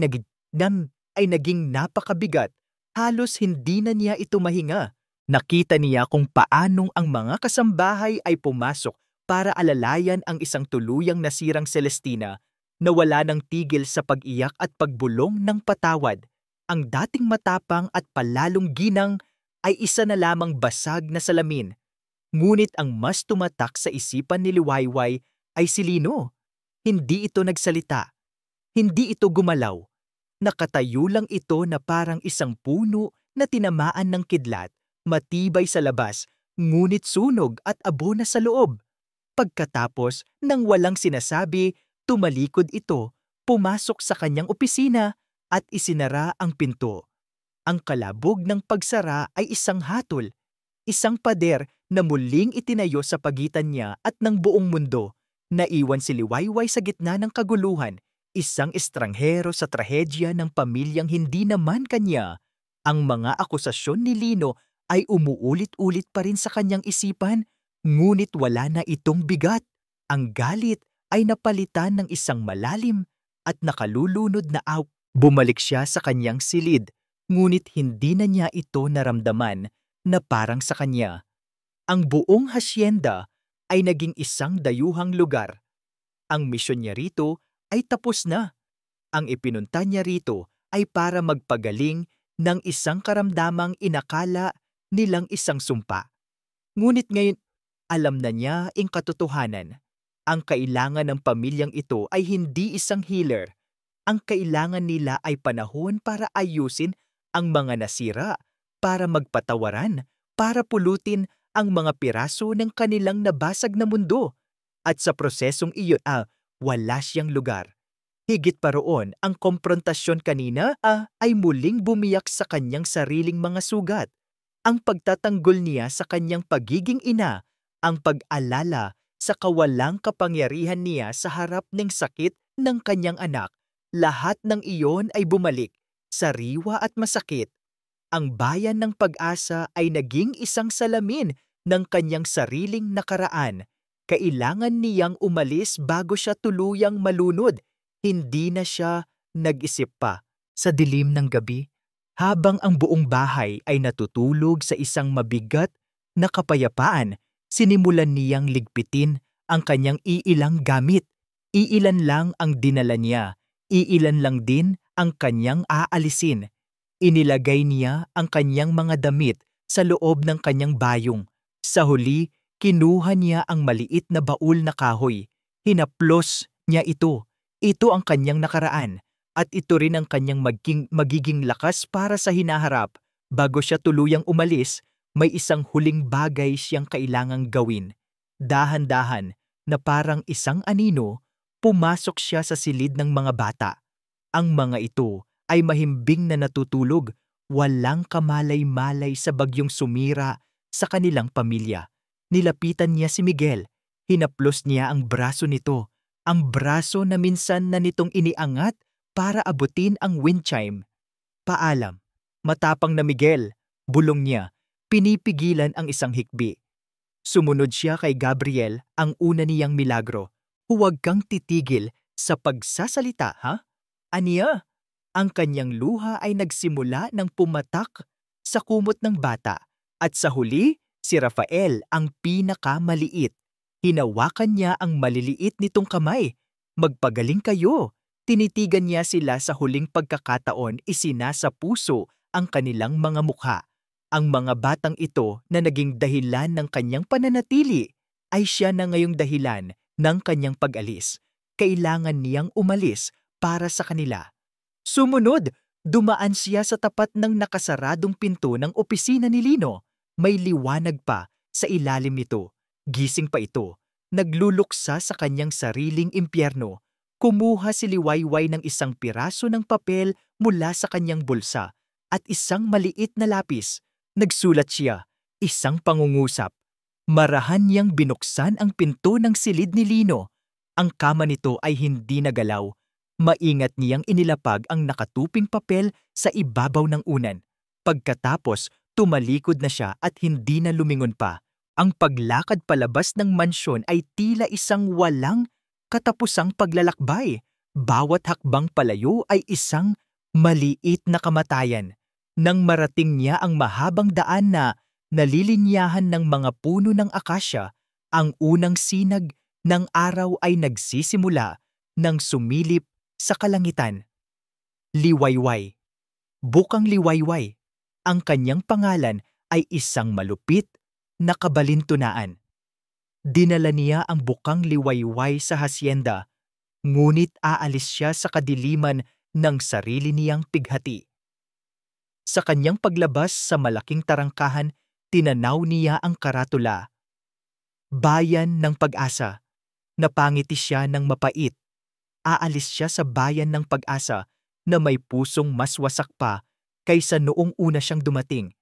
naging napakabigat. Halos hindi na niya ito mahinga. Nakita niya kung paanong ang mga kasambahay ay pumasok para alalayan ang isang tuluyang nasirang Celestina na wala ng tigil sa pag-iyak at pagbulong ng patawad. Ang dating matapang at palalong ginang ay isa na lamang basag na salamin. Ngunit ang mas tumatak sa isipan ni Liwayway ay si Lino. Hindi ito nagsalita. Hindi ito gumalaw. Nakatayo lang ito na parang isang puno na tinamaan ng kidlat, matibay sa labas, ngunit sunog at abo na sa loob. Pagkatapos, nang walang sinasabi, tumalikod ito, pumasok sa kanyang opisina at isinara ang pinto. Ang kalabog ng pagsara ay isang hatol, isang pader na muling itinayo sa pagitan niya at ng buong mundo. Naiwan si Liwayway sa gitna ng kaguluhan, isang estranghero sa trahedya ng pamilyang hindi naman kanya. Ang mga akusasyon ni Lino ay umuulit-ulit pa rin sa kanyang isipan, ngunit wala na itong bigat. Ang galit ay napalitan ng isang malalim at nakalulunod na aw. Bumalik siya sa kanyang silid, ngunit hindi na niya ito naramdaman na parang sa kanya. Ang buong hasyenda ay naging isang dayuhang lugar. Ang misyon niya rito ay tapos na. Ang ipinunta niya rito ay para magpagaling ng isang karamdamang inakala nilang isang sumpa. Ngunit ngayon, alam na niya ang katotohanan. Ang kailangan ng pamilyang ito ay hindi isang healer. Ang kailangan nila ay panahon para ayusin ang mga nasira, para magpatawaran, para pulutin ang mga piraso ng kanilang nabasag na mundo. At sa prosesong iyon, wala siyang lugar. Higit pa roon, ang komprontasyon kanina ay muling bumiyak sa kanyang sariling mga sugat. Ang pagtatanggol niya sa kanyang pagiging ina, ang pag-alala sa kawalang kapangyarihan niya sa harap ng sakit ng kanyang anak, lahat ng iyon ay bumalik, sariwa at masakit. Ang bayan ng pag-asa ay naging isang salamin ng kanyang sariling nakaraan. Kailangan niyang umalis bago siya tuluyang malunod. Hindi na siya nag-isip pa. Sa dilim ng gabi, habang ang buong bahay ay natutulog sa isang mabigat na kapayapaan, sinimulan niyang ligpitin ang kanyang iilang gamit. Iilan lang ang dinala niya. Iilan lang din ang kanyang aalisin. Inilagay niya ang kanyang mga damit sa loob ng kanyang bayong. Sa huli, kinuha niya ang maliit na baul na kahoy. Hinaplos niya ito. Ito ang kanyang nakaraan. At ito rin ang kanyang magiging lakas para sa hinaharap. Bago siya tuluyang umalis, may isang huling bagay siyang kailangang gawin. Dahan-dahan, na parang isang anino, pumasok siya sa silid ng mga bata. Ang mga ito ay mahimbing na natutulog, walang kamalay-malay sa bagyong sumira sa kanilang pamilya. Nilapitan niya si Miguel. Hinaplos niya ang braso nito, ang braso na minsan na nitong iniangat para abutin ang wind chime. Paalam. Matapang na Miguel, bulong niya, pinipigilan ang isang hikbi. Sumunod siya kay Gabriel, ang una niyang milagro. Huwag kang titigil sa pagsasalita, ha? Aniya? Ang kanyang luha ay nagsimula ng pumatak sa kumot ng bata. At sa huli, si Rafael ang pinakamaliit. Hinawakan niya ang maliliit nitong kamay. Magpagaling kayo. Tinitigan niya sila sa huling pagkakataon, isinasa puso ang kanilang mga mukha. Ang mga batang ito na naging dahilan ng kanyang pananatili ay siya na ngayong dahilan ng kanyang pag-alis. Kailangan niyang umalis para sa kanila. Sumunod, dumaan siya sa tapat ng nakasaradong pinto ng opisina ni Lino. May liwanag pa sa ilalim nito. Gising pa ito. Nagluluksa sa kanyang sariling impyerno. Kumuha si Liwayway ng isang piraso ng papel mula sa kanyang bulsa at isang maliit na lapis. Nagsulat siya, isang pangungusap. Marahan niyang binuksan ang pinto ng silid ni Lino. Ang kama nito ay hindi nagalaw. Maingat niyang inilapag ang nakatuping papel sa ibabaw ng unan. Pagkatapos, tumalikod na siya at hindi na lumingon pa. Ang paglakad palabas ng mansyon ay tila isang walang katapusang paglalakbay. Bawat hakbang palayo ay isang maliit na kamatayan. Nang marating niya ang mahabang daan na nalilinyahan ng mga puno ng akasya, ang unang sinag ng araw ay nagsisimula ng sumilip sa kalangitan. Liwayway. Bukang Liwayway. Ang kanyang pangalan ay isang malupit na kabalintunaan. Dinala niya ang bukang Liwayway sa hasyenda, ngunit aalis siya sa kadiliman ng sarili niyang pighati. Sa kanyang paglabas sa malaking tarangkahan, tinanaw niya ang karatula. Bayan ng Pag-asa. Napangiti siya ng mapait. Aalis siya sa bayan ng Pag-asa na may pusong mas wasak pa kaysa noong una siyang dumating.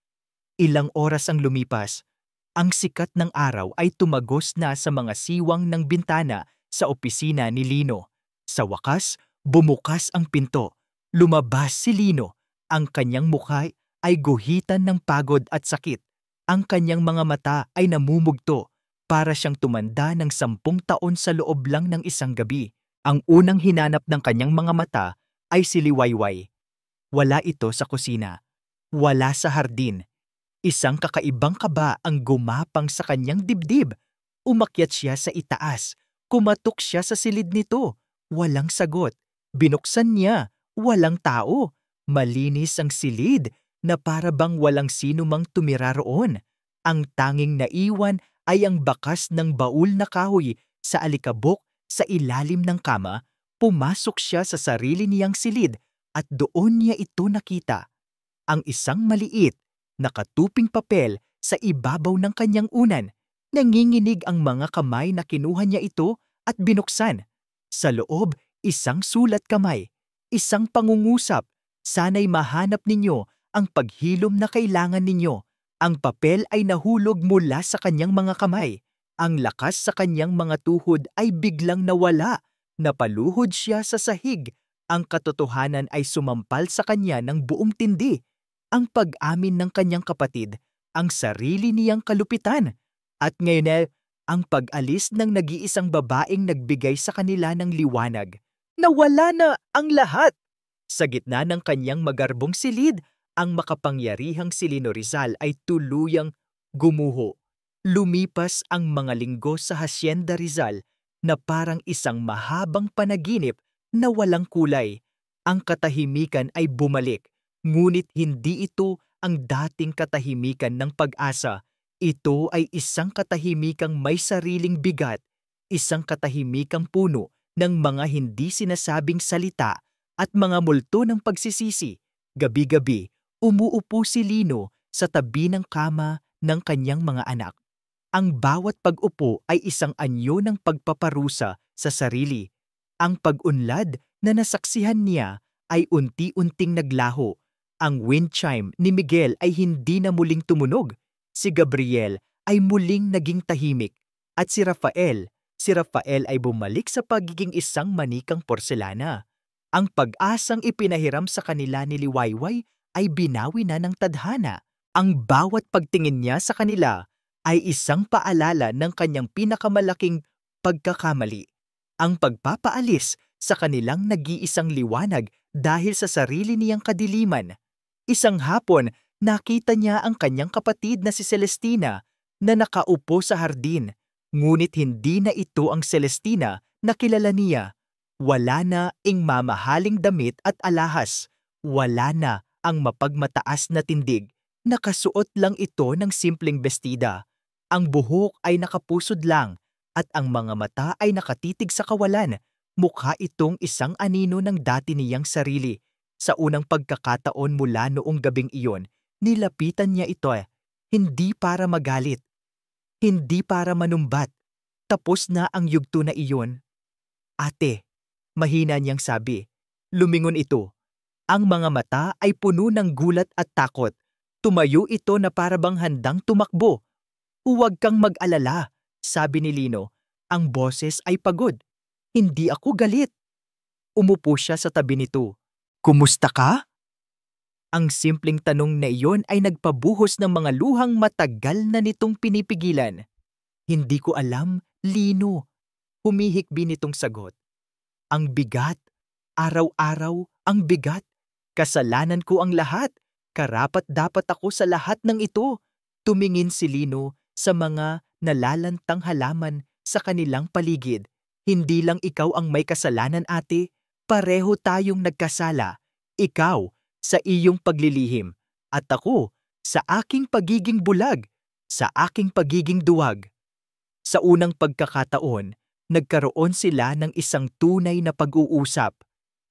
Ilang oras ang lumipas. Ang sikat ng araw ay tumagos na sa mga siwang ng bintana sa opisina ni Lino. Sa wakas, bumukas ang pinto. Lumabas si Lino. Ang kanyang mukha ay guhitan ng pagod at sakit. Ang kanyang mga mata ay namumugto para siyang tumanda ng 10 taon sa loob lang ng isang gabi. Ang unang hinanap ng kanyang mga mata ay si Liwayway. Wala ito sa kusina. Wala sa hardin. Isang kakaibang kaba ang gumapang sa kanyang dibdib. Umakyat siya sa itaas. Kumatok siya sa silid nito. Walang sagot. Binuksan niya. Walang tao. Malinis ang silid na para bang walang sino mang tumira roon. Ang tanging naiwan ay ang bakas ng baul na kahoy sa alikabok sa ilalim ng kama. Pumasok siya sa sarili niyang silid at doon niya ito nakita. Ang isang maliit, nakatuping papel sa ibabaw ng kanyang unan. Nanginginig ang mga kamay na kinuha niya ito at binuksan. Sa loob, isang sulat kamay, isang pangungusap. Sana'y mahanap ninyo ang paghilom na kailangan ninyo. Ang papel ay nahulog mula sa kanyang mga kamay. Ang lakas sa kanyang mga tuhod ay biglang nawala. Napaluhod siya sa sahig. Ang katotohanan ay sumampal sa kanya ng buong tindi. Ang pag-amin ng kanyang kapatid, ang sarili niyang kalupitan. At ngayon ay ang pag-alis ng nag-iisang babaeng nagbigay sa kanila ng liwanag. Nawala na ang lahat! Sa gitna ng kanyang magarbong silid, ang makapangyarihang si Lino Rizal ay tuluyang gumuho. Lumipas ang mga linggo sa Hacienda Rizal na parang isang mahabang panaginip na walang kulay. Ang katahimikan ay bumalik, ngunit hindi ito ang dating katahimikan ng pag-asa. Ito ay isang katahimikang may sariling bigat, isang katahimikang puno ng mga hindi sinasabing salita at mga multo ng pagsisisi. Gabi-gabi, umuupo si Lino sa tabi ng kama ng kanyang mga anak. Ang bawat pag-upo ay isang anyo ng pagpaparusa sa sarili. Ang pag-unlad na nasaksihan niya ay unti-unting naglaho. Ang wind chime ni Miguel ay hindi na muling tumunog. Si Gabriel ay muling naging tahimik. At si Rafael ay bumalik sa pagiging isang manikang porselana. Ang pag-asang ipinahiram sa kanila ni Liwayway ay binawi na ng tadhana. Ang bawat pagtingin niya sa kanila ay isang paalala ng kanyang pinakamalaking pagkakamali. Ang pagpapaalis sa kanilang nag-iisang liwanag dahil sa sarili niyang kadiliman. Isang hapon, nakita niya ang kanyang kapatid na si Celestina na nakaupo sa hardin. Ngunit hindi na ito ang Celestina na kilala niya. Wala na ang mamahaling damit at alahas. Wala na ang mapagmataas na tindig. Nakasuot lang ito ng simpleng bestida. Ang buhok ay nakapusod lang at ang mga mata ay nakatitig sa kawalan. Mukha itong isang anino ng dati niyang sarili. Sa unang pagkakataon mula noong gabing iyon, nilapitan niya ito, hindi para magalit, hindi para manumbat. Tapos na ang yugto na iyon. Ate, mahina niyang sabi. Lumingon ito. Ang mga mata ay puno ng gulat at takot. Tumayo ito na parabang handang tumakbo. Huwag kang mag-alala, sabi ni Lino. Ang boses ay pagod. Hindi ako galit. Umupo siya sa tabi nito. Kumusta ka? Ang simpleng tanong na iyon ay nagpabuhos ng mga luhang matagal na nitong pinipigilan. Hindi ko alam, Lino. Humihikbi nitong sagot. Ang bigat. Araw-araw, ang bigat. Kasalanan ko ang lahat. Karapat-dapat ako sa lahat ng ito. Tumingin si Lino sa mga nalalantang halaman sa kanilang paligid. Hindi lang ikaw ang may kasalanan, ate. Pareho tayong nagkasala. Ikaw sa iyong paglilihim at ako sa aking pagiging bulag, sa aking pagiging duwag. Sa unang pagkakataon, nagkaroon sila ng isang tunay na pag-uusap.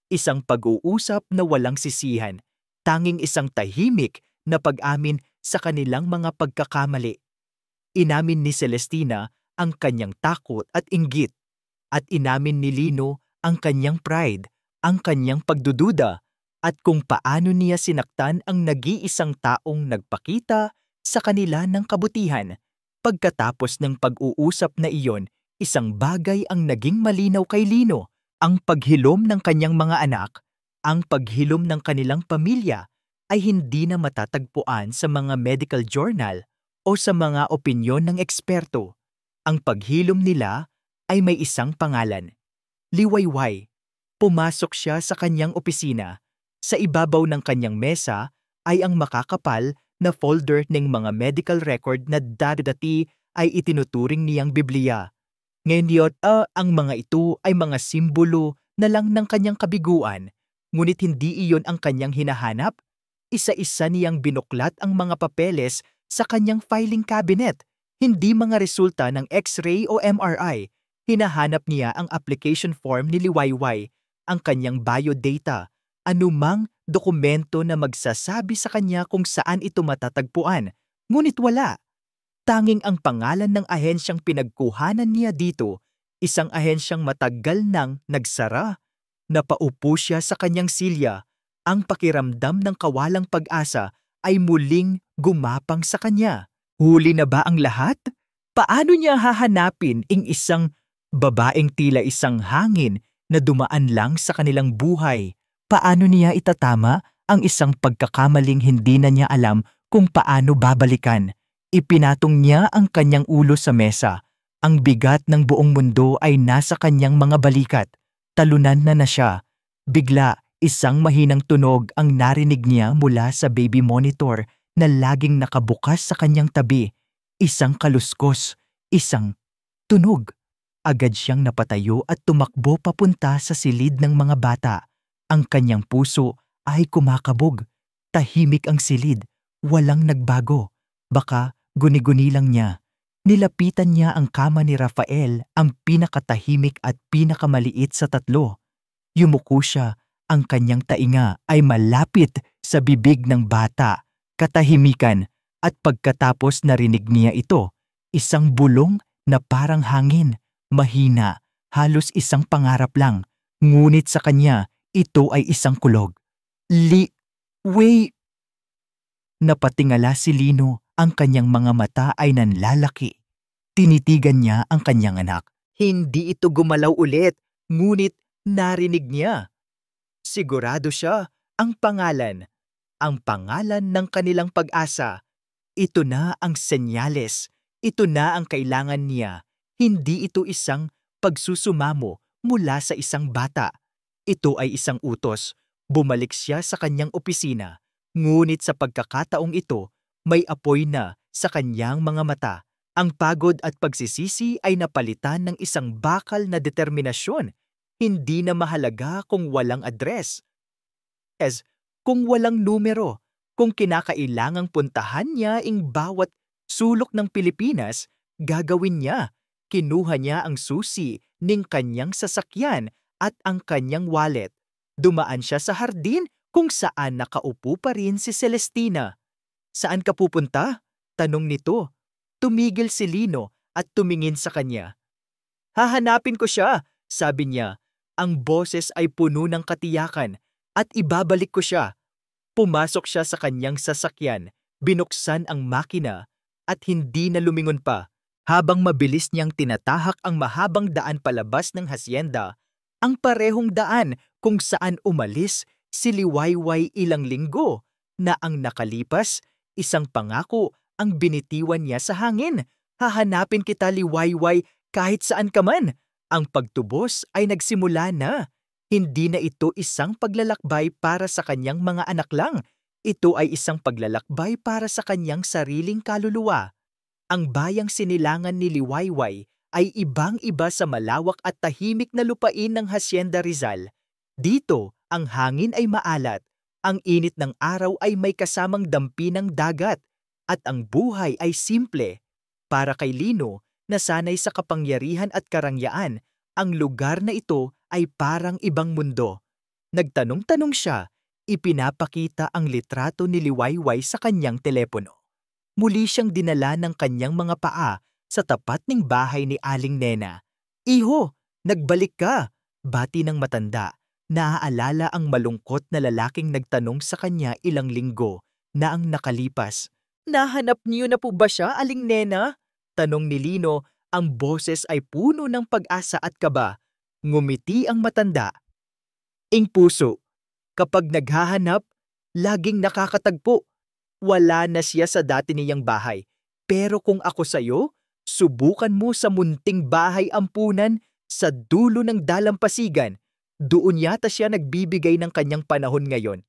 Isang pag-uusap na walang sisihan, tanging isang tahimik na pag-amin sa kanilang mga pagkakamali. Inamin ni Celestina ang kanyang takot at inggit, at inamin ni Lino ang kanyang pride, ang kanyang pagdududa, at kung paano niya sinaktan ang nag-iisang taong nagpakita sa kanila ng kabutihan. Pagkatapos ng pag-uusap na iyon, isang bagay ang naging malinaw kay Lino, ang paghilom ng kanyang mga anak, ang paghilom ng kanilang pamilya ay hindi na matatagpuan sa mga medical journal o sa mga opinyon ng eksperto. Ang paghilom nila ay may isang pangalan. Liwayway. Pumasok siya sa kanyang opisina. Sa ibabaw ng kanyang mesa ay ang makakapal na folder ng mga medical record na dati ay itinuturing niyang Biblia. Ngayon ang mga ito ay mga simbolo na lang ng kanyang kabiguan, ngunit hindi iyon ang kanyang hinahanap. Isa-isa niyang binuklat ang mga papeles sa kanyang filing cabinet, hindi mga resulta ng X-ray o MRI. Hinahanap niya ang application form ni Liwayway, ang kanyang biodata, anumang dokumento na magsasabi sa kanya kung saan ito matatagpuan. Ngunit wala. Tanging ang pangalan ng ahensyang pinagkuhanan niya dito, isang ahensyang matagal nang nagsara. Napaupo siya sa kanyang silya. Ang pakiramdam ng kawalang pag-asa ay muling gumapang sa kanya. Huli na ba ang lahat? Paano niya hahanapin ang isang babaeng tila isang hangin na dumaan lang sa kanilang buhay? Paano niya itatama ang isang pagkakamaling hindi na niya alam kung paano babalikan? Ipinatong niya ang kanyang ulo sa mesa. Ang bigat ng buong mundo ay nasa kanyang mga balikat. Talunan na siya. Bigla, isang mahinang tunog ang narinig niya mula sa baby monitor na laging nakabukas sa kanyang tabi. Isang kaluskos, isang tunog. Agad siyang napatayo at tumakbo papunta sa silid ng mga bata. Ang kanyang puso ay kumakabog. Tahimik ang silid, walang nagbago. Baka guni-guni lang niya. Nilapitan niya ang kama ni Rafael, ang pinakatahimik at pinakamaliit sa tatlo. Yumuko siya, ang kanyang tainga ay malapit sa bibig ng bata. Katahimikan, at pagkatapos narinig niya ito, isang bulong na parang hangin, mahina, halos isang pangarap lang. Ngunit sa kanya, ito ay isang kulog. Wait! Napatingala si Lino. Ang kanyang mga mata ay nanlalaki. Tinitigan niya ang kanyang anak. Hindi ito gumalaw ulit, ngunit narinig niya. Sigurado siya, ang pangalan ng kanilang pag-asa. Ito na ang senyales, ito na ang kailangan niya. Hindi ito isang pagsusumamo mula sa isang bata. Ito ay isang utos. Bumalik siya sa kanyang opisina, ngunit sa pagkakataong ito, may apoy na sa kanyang mga mata. Ang pagod at pagsisisi ay napalitan ng isang bakal na determinasyon. Hindi na mahalaga kung walang address. Kung walang numero, kung kinakailangang puntahan niya ang bawat sulok ng Pilipinas, gagawin niya. Kinuha niya ang susi ng kanyang sasakyan at ang kanyang wallet. Dumaan siya sa hardin kung saan nakaupo pa rin si Celestina. Saan ka pupunta? Tanong nito. Tumigil si Lino at tumingin sa kanya. Hahanapin ko siya, sabi niya. Ang boses ay puno ng katiyakan at ibabalik ko siya. Pumasok siya sa kanyang sasakyan, binuksan ang makina at hindi na lumingon pa. Habang mabilis niyang tinatahak ang mahabang daan palabas ng hasyenda, ang parehong daan kung saan umalis si Liwayway ilang linggo na ang nakalipas, isang pangako ang binitiwan niya sa hangin. Hahanapin kita, Liwayway, kahit saan ka man. Ang pagtubos ay nagsimula na. Hindi na ito isang paglalakbay para sa kanyang mga anak lang. Ito ay isang paglalakbay para sa kanyang sariling kaluluwa. Ang bayang sinilangan ni Liwayway ay ibang-iba sa malawak at tahimik na lupain ng Hacienda Rizal. Dito, ang hangin ay maalat, ang init ng araw ay may kasamang dampi ng dagat, at ang buhay ay simple. Para kay Lino, na sanay sa kapangyarihan at karangyaan, ang lugar na ito ay parang ibang mundo. Nagtanong-tanong siya, ipinapakita ang litrato ni Liwayway sa kanyang telepono. Muli siyang dinala ng kanyang mga paa sa tapat ng bahay ni Aling Nena. Iho, nagbalik ka, bati ng matanda. Naaalala ang malungkot na lalaking nagtanong sa kanya ilang linggo na ang nakalipas. Nahanap niyo na po ba siya, Aling Nena? Tanong ni Lino, ang boses ay puno ng pag-asa at kaba. Ngumiti ang matanda. Ing puso, kapag naghahanap, laging nakakatagpo. Wala na siya sa dati niyang bahay. Pero kung ako sa'yo, subukan mo sa munting bahay ampunan sa dulo ng dalampasigan. Doon yata siya nagbibigay ng kanyang panahon ngayon.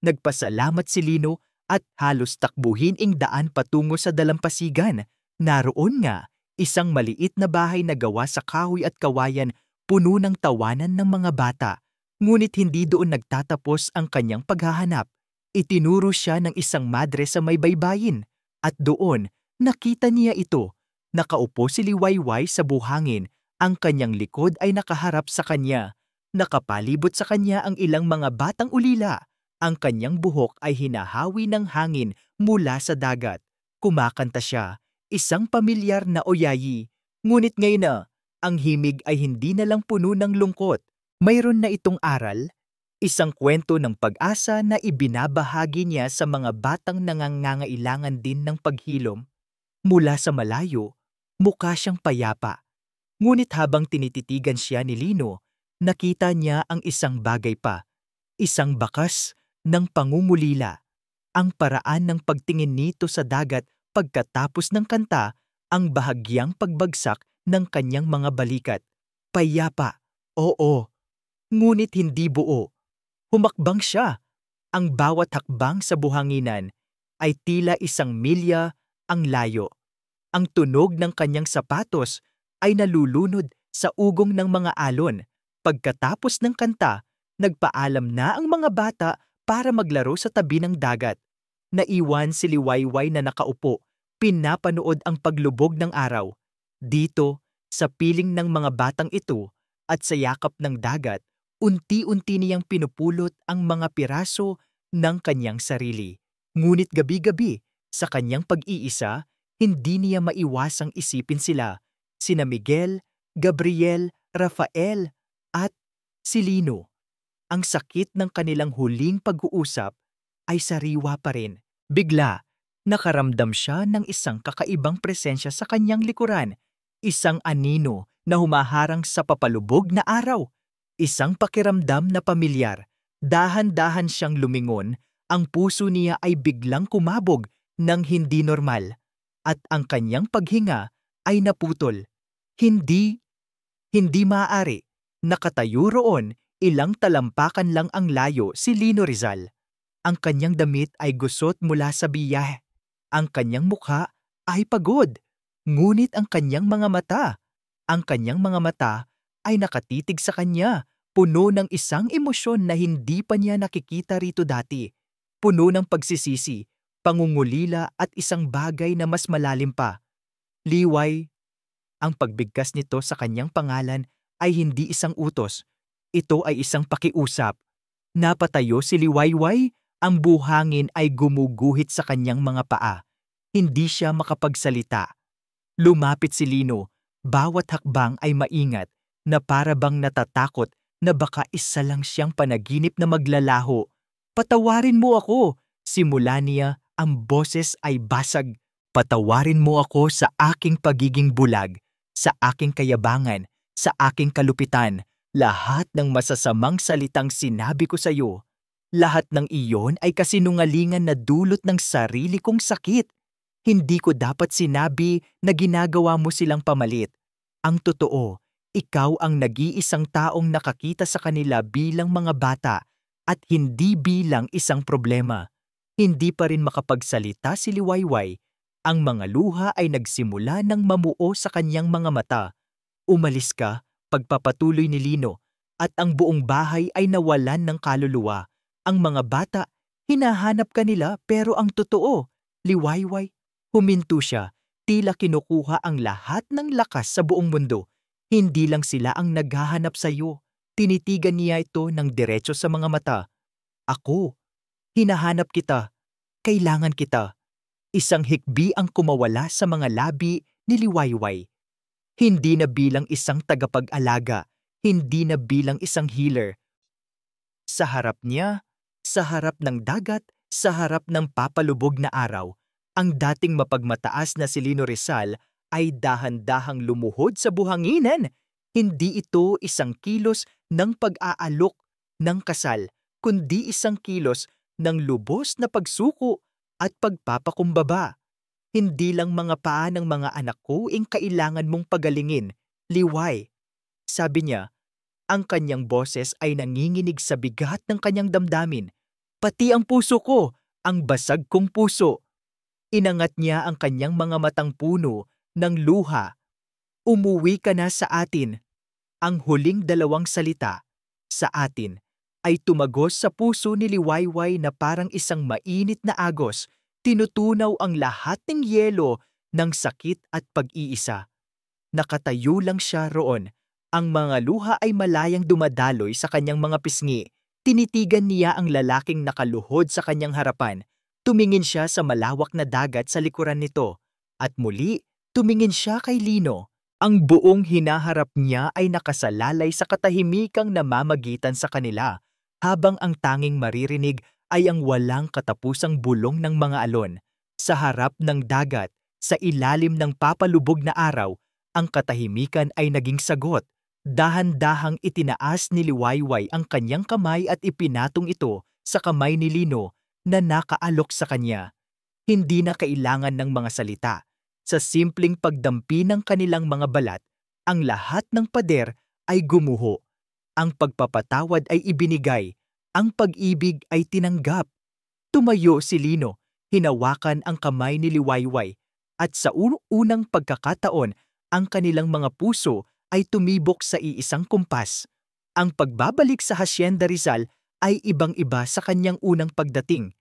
Nagpasalamat si Lino at halos takbuhin ang daan patungo sa dalampasigan. Naroon nga, isang maliit na bahay na gawa sa kahoy at kawayan, puno ng tawanan ng mga bata. Ngunit hindi doon nagtatapos ang kanyang paghahanap. Itinuro siya ng isang madre sa may baybayin. At doon, nakita niya ito. Nakaupo si Liwayway sa buhangin. Ang kanyang likod ay nakaharap sa kanya. Nakapalibot sa kanya ang ilang mga batang ulila. Ang kanyang buhok ay hinahawi ng hangin mula sa dagat. Kumakanta siya. isang pamilyar na oyayi. Ngunit ngayon na, ang himig ay hindi na lang puno ng lungkot. Mayroon na itong aral, isang kwento ng pag-asa na ibinabahagi niya sa mga batang nangangailangan din ng paghilom. Mula sa malayo, mukha siyang payapa. Ngunit habang tinititigan siya ni Lino, nakita niya ang isang bagay pa, isang bakas ng pangungulila. Ang paraan ng pagtingin nito sa dagat pagkatapos ng kanta, ang bahagyang pagbagsak ng kanyang mga balikat. Payapa, oo, ngunit hindi buo. Humakbang siya. Ang bawat hakbang sa buhanginan ay tila isang milya ang layo. Ang tunog ng kanyang sapatos ay nalulunod sa ugong ng mga alon. Pagkatapos ng kanta, nagpaalam na ang mga bata para maglaro sa tabi ng dagat. Naiwan si Liwayway na nakaupo, pinapanood ang paglubog ng araw. Dito, sa piling ng mga batang ito at sa yakap ng dagat, unti-unti niyang pinupulot ang mga piraso ng kanyang sarili. Ngunit gabi-gabi, sa kanyang pag-iisa, hindi niya maiwasang isipin sila, sina Miguel, Gabriel, Rafael, at si Lino. Ang sakit ng kanilang huling pag-uusap ay sariwa pa rin. Bigla, nakaramdam siya ng isang kakaibang presensya sa kanyang likuran, isang anino na humaharang sa papalubog na araw, isang pakiramdam na pamilyar. Dahan-dahan siyang lumingon, ang puso niya ay biglang kumabog ng hindi normal, at ang kanyang paghinga ay naputol. Hindi maaari. Nakatayo roon, ilang talampakan lang ang layo si Lino Rizal. Ang kanyang damit ay gusot mula sa biyahe. Ang kanyang mukha ay pagod. Ngunit ang kanyang mga mata ay nakatitig sa kanya, puno ng isang emosyon na hindi pa niya nakikita rito dati. Puno ng pagsisisi, pangungulila at isang bagay na mas malalim pa. Liway, ang pagbigkas nito sa kanyang pangalan ay hindi isang utos. Ito ay isang pakiusap. Napatayo si Liwayway, ang buhangin ay gumuguhit sa kanyang mga paa. Hindi siya makapagsalita. Lumapit si Lino, bawat hakbang ay maingat, na para bang natatakot na baka isa lang siyang panaginip na maglalaho. Patawarin mo ako, simula niya, ang boses ay basag. Patawarin mo ako sa aking pagiging bulag, sa aking kayabangan, sa aking kalupitan. Lahat ng masasamang salitang sinabi ko sa iyo, lahat ng iyon ay kasinungalingan na dulot ng sarili kong sakit. Hindi ko dapat sinabi na ginagawa mo silang pamalit. Ang totoo, ikaw ang nag-iisang taong nakakita sa kanila bilang mga bata at hindi bilang isang problema. Hindi pa rin makapagsalita si Liwayway. Ang mga luha ay nagsimula ng mamuo sa kanyang mga mata. Umalis ka, pagpapatuloy ni Lino, at ang buong bahay ay nawalan ng kaluluwa. Ang mga bata, hinahanap ka nila pero ang totoo, Liwayway, huminto siya, tila kinukuha ang lahat ng lakas sa buong mundo. Hindi lang sila ang naghahanap sa iyo. Tinitigan niya ito ng diretso sa mga mata. Ako, hinahanap kita. Kailangan kita. Isang hikbi ang kumawala sa mga labi ni Liwayway. Hindi na bilang isang tagapag-alaga, hindi na bilang isang healer. Sa harap niya, sa harap ng dagat, sa harap ng papalubog na araw, ang dating mapagmataas na si Lino Rizal ay dahan-dahang lumuhod sa buhanginan. Hindi ito isang kilos ng pag-aalok ng kasal, kundi isang kilos ng lubos na pagsuko at pagpapakumbaba. Hindi lang mga paa ng mga anak ko ang kailangan mong pagalingin, Liway. Sabi niya, ang kanyang boses ay nanginginig sa bigat ng kanyang damdamin. Pati ang puso ko, ang basag kong puso. Inangat niya ang kanyang mga matang puno ng luha. Umuwi ka na sa atin. Ang huling dalawang salita, sa atin, ay tumagos sa puso ni Liwayway na parang isang mainit na agos. Tinutunaw ang lahat ng yelo ng sakit at pag-iisa. Nakatayo lang siya roon. Ang mga luha ay malayang dumadaloy sa kanyang mga pisngi. Tinitigan niya ang lalaking nakaluhod sa kanyang harapan. Tumingin siya sa malawak na dagat sa likuran nito. At muli, tumingin siya kay Lino. Ang buong hinaharap niya ay nakasalalay sa katahimikang namamagitan sa kanila, habang ang tanging maririnig ay ang walang katapusang bulong ng mga alon. Sa harap ng dagat, sa ilalim ng papalubog na araw, ang katahimikan ay naging sagot. Dahan-dahang itinaas ni Liwayway ang kanyang kamay at ipinatong ito sa kamay ni Lino na nakaalok sa kanya. Hindi na kailangan ng mga salita. Sa simpleng pagdampi ng kanilang mga balat, ang lahat ng pader ay gumuho. Ang pagpapatawad ay ibinigay. Ang pag-ibig ay tinanggap. Tumayo si Lino, hinawakan ang kamay ni Liwayway, at sa unang pagkakataon, ang kanilang mga puso ay tumibok sa iisang kumpas. Ang pagbabalik sa Hacienda Rizal ay ibang-iba sa kanyang unang pagdating.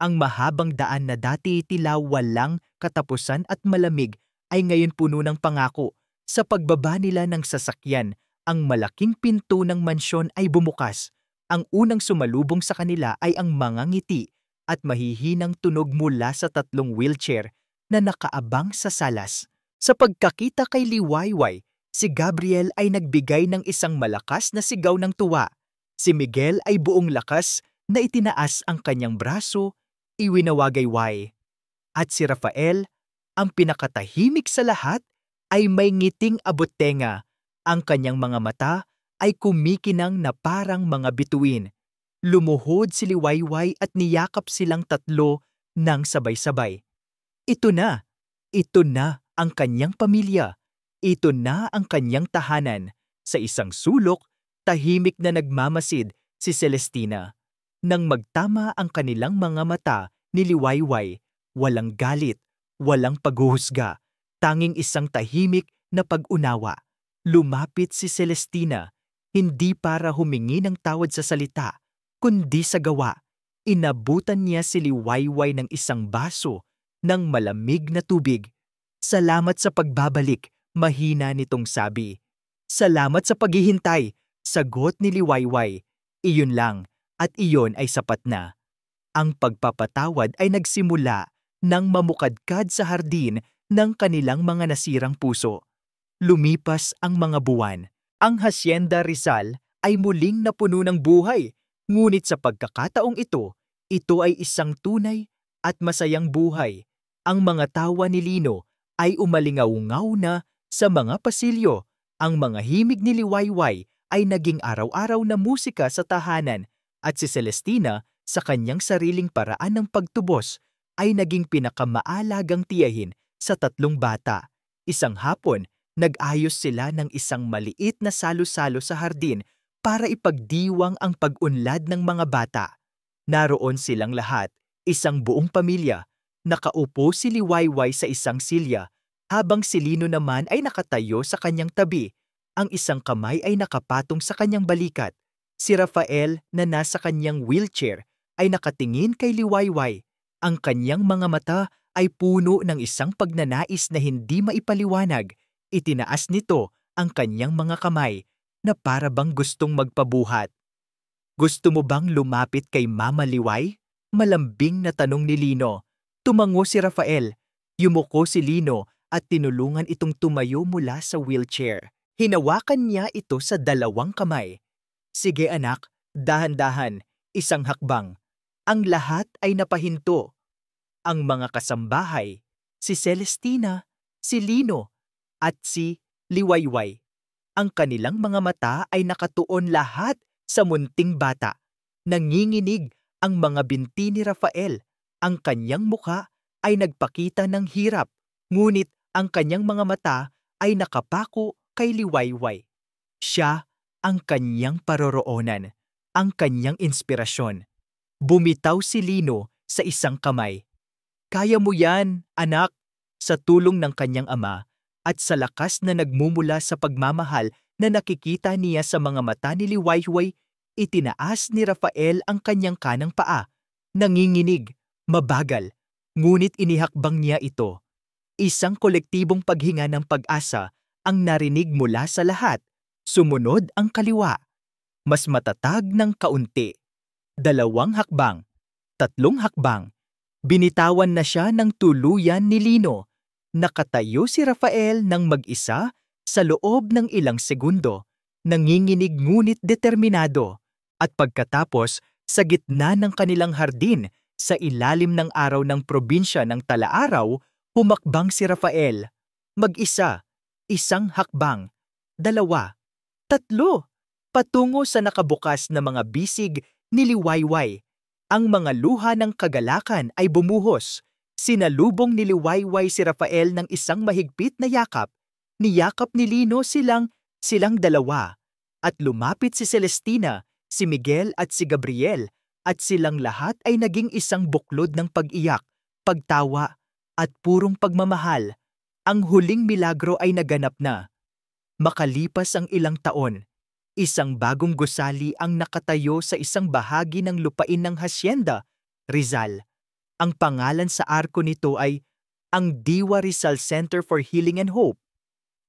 Ang mahabang daan na dati tila walang katapusan at malamig ay ngayon puno ng pangako. Sa pagbaba nila ng sasakyan, ang malaking pinto ng mansyon ay bumukas. Ang unang sumalubong sa kanila ay ang mga ngiti at mahihinang tunog mula sa 3 wheelchair na nakaabang sa salas. Sa pagkakita kay Liwayway, si Gabriel ay nagbigay ng isang malakas na sigaw ng tuwa. Si Miguel ay buong lakas na itinaas ang kanyang braso, iwinawagayway. At si Rafael, ang pinakatahimik sa lahat, ay may ngiting abot-tenga. Ang kanyang mga mata ay kumikinang na parang mga bituin. Lumuhod si Liwayway at niyakap silang tatlo ng sabay-sabay. Ito na ang kanyang pamilya. Ito na ang kanyang tahanan. Sa isang sulok, tahimik na nagmamasid si Celestina. Nang magtama ang kanilang mga mata ni Liwayway, walang galit, walang paghuhusga, tanging isang tahimik na pag-unawa. Lumapit si Celestina, hindi para humingi ng tawad sa salita, kundi sa gawa. Inabutan niya si Liwayway ng isang baso ng malamig na tubig. Salamat sa pagbabalik, mahina nitong sabi. Salamat sa paghihintay, sagot ni Liwayway. Iyon lang. At iyon ay sapat na. Ang pagpapatawad ay nagsimula nang mamukadkad sa hardin ng kanilang mga nasirang puso. Lumipas ang mga buwan. Ang Hacienda Rizal ay muling napuno ng buhay. Ngunit sa pagkakataong ito ay isang tunay at masayang buhay. Ang mga tawa ni Lino ay umalingaw-ngaw na sa mga pasilyo. Ang mga himig ni Liwayway ay naging araw-araw na musika sa tahanan. At si Celestina, sa kanyang sariling paraan ng pagtubos, ay naging pinakamaalagang tiyahin sa 3 bata. Isang hapon, nag-ayos sila ng isang maliit na salo-salo sa hardin para ipagdiwang ang pag-unlad ng mga bata. Naroon silang lahat, isang buong pamilya. Nakaupo si Liwayway sa isang silya, habang si Lino naman ay nakatayo sa kanyang tabi. Ang isang kamay ay nakapatong sa kanyang balikat. Si Rafael na nasa kanyang wheelchair ay nakatingin kay Liwayway. Ang kanyang mga mata ay puno ng isang pagnanais na hindi maipaliwanag. Itinaas nito ang kanyang mga kamay na para bang gustong magpabuhat. Gusto mo bang lumapit kay Mama Liway? Malambing na tanong ni Lino. Tumango si Rafael. Yumuko si Lino at tinulungan itong tumayo mula sa wheelchair. Hinawakan niya ito sa 2 kamay. Sige anak, dahan-dahan, isang hakbang. Ang lahat ay napahinto. Ang mga kasambahay, si Celestina, si Lino, at si Liwayway. Ang kanilang mga mata ay nakatuon lahat sa munting bata. Nanginginig ang mga binti ni Rafael. Ang kanyang mukha ay nagpakita ng hirap, ngunit ang kanyang mga mata ay nakapako kay Liwayway. Siya ang kanyang paroroonan, ang kanyang inspirasyon. Bumitaw si Lino sa isang kamay. Kaya mo yan, anak, sa tulong ng kanyang ama at sa lakas na nagmumula sa pagmamahal na nakikita niya sa mga mata ni Liwayway, itinaas ni Rafael ang kanyang kanang paa. Nanginginig, mabagal, ngunit inihakbang niya ito. Isang kolektibong paghinga ng pag-asa ang narinig mula sa lahat. Sumunod ang kaliwa. Mas matatag ng kaunti. 2 hakbang. 3 hakbang. Binitawan na siya ng tuluyan ni Lino. Nakatayo si Rafael ng mag-isa sa loob ng ilang segundo, nanginginig ngunit determinado. At pagkatapos, sa gitna ng kanilang hardin, sa ilalim ng araw ng probinsya ng Talaaraw, humakbang si Rafael. Mag-isa, isang hakbang, dalawa, tatlo, patungo sa nakabukas na mga bisig ni Liwayway. Ang mga luha ng kagalakan ay bumuhos. Sinalubong ni Liwayway si Rafael ng isang mahigpit na yakap. Niyakap ni Lino silang dalawa. At lumapit si Celestina, si Miguel at si Gabriel, at silang lahat ay naging isang buklod ng pag-iyak, pagtawa, at purong pagmamahal. Ang huling milagro ay naganap na. Makalipas ang ilang taon, isang bagong gusali ang nakatayo sa isang bahagi ng lupain ng hasyenda, Rizal. Ang pangalan sa arko nito ay ang Diwa Rizal Center for Healing and Hope.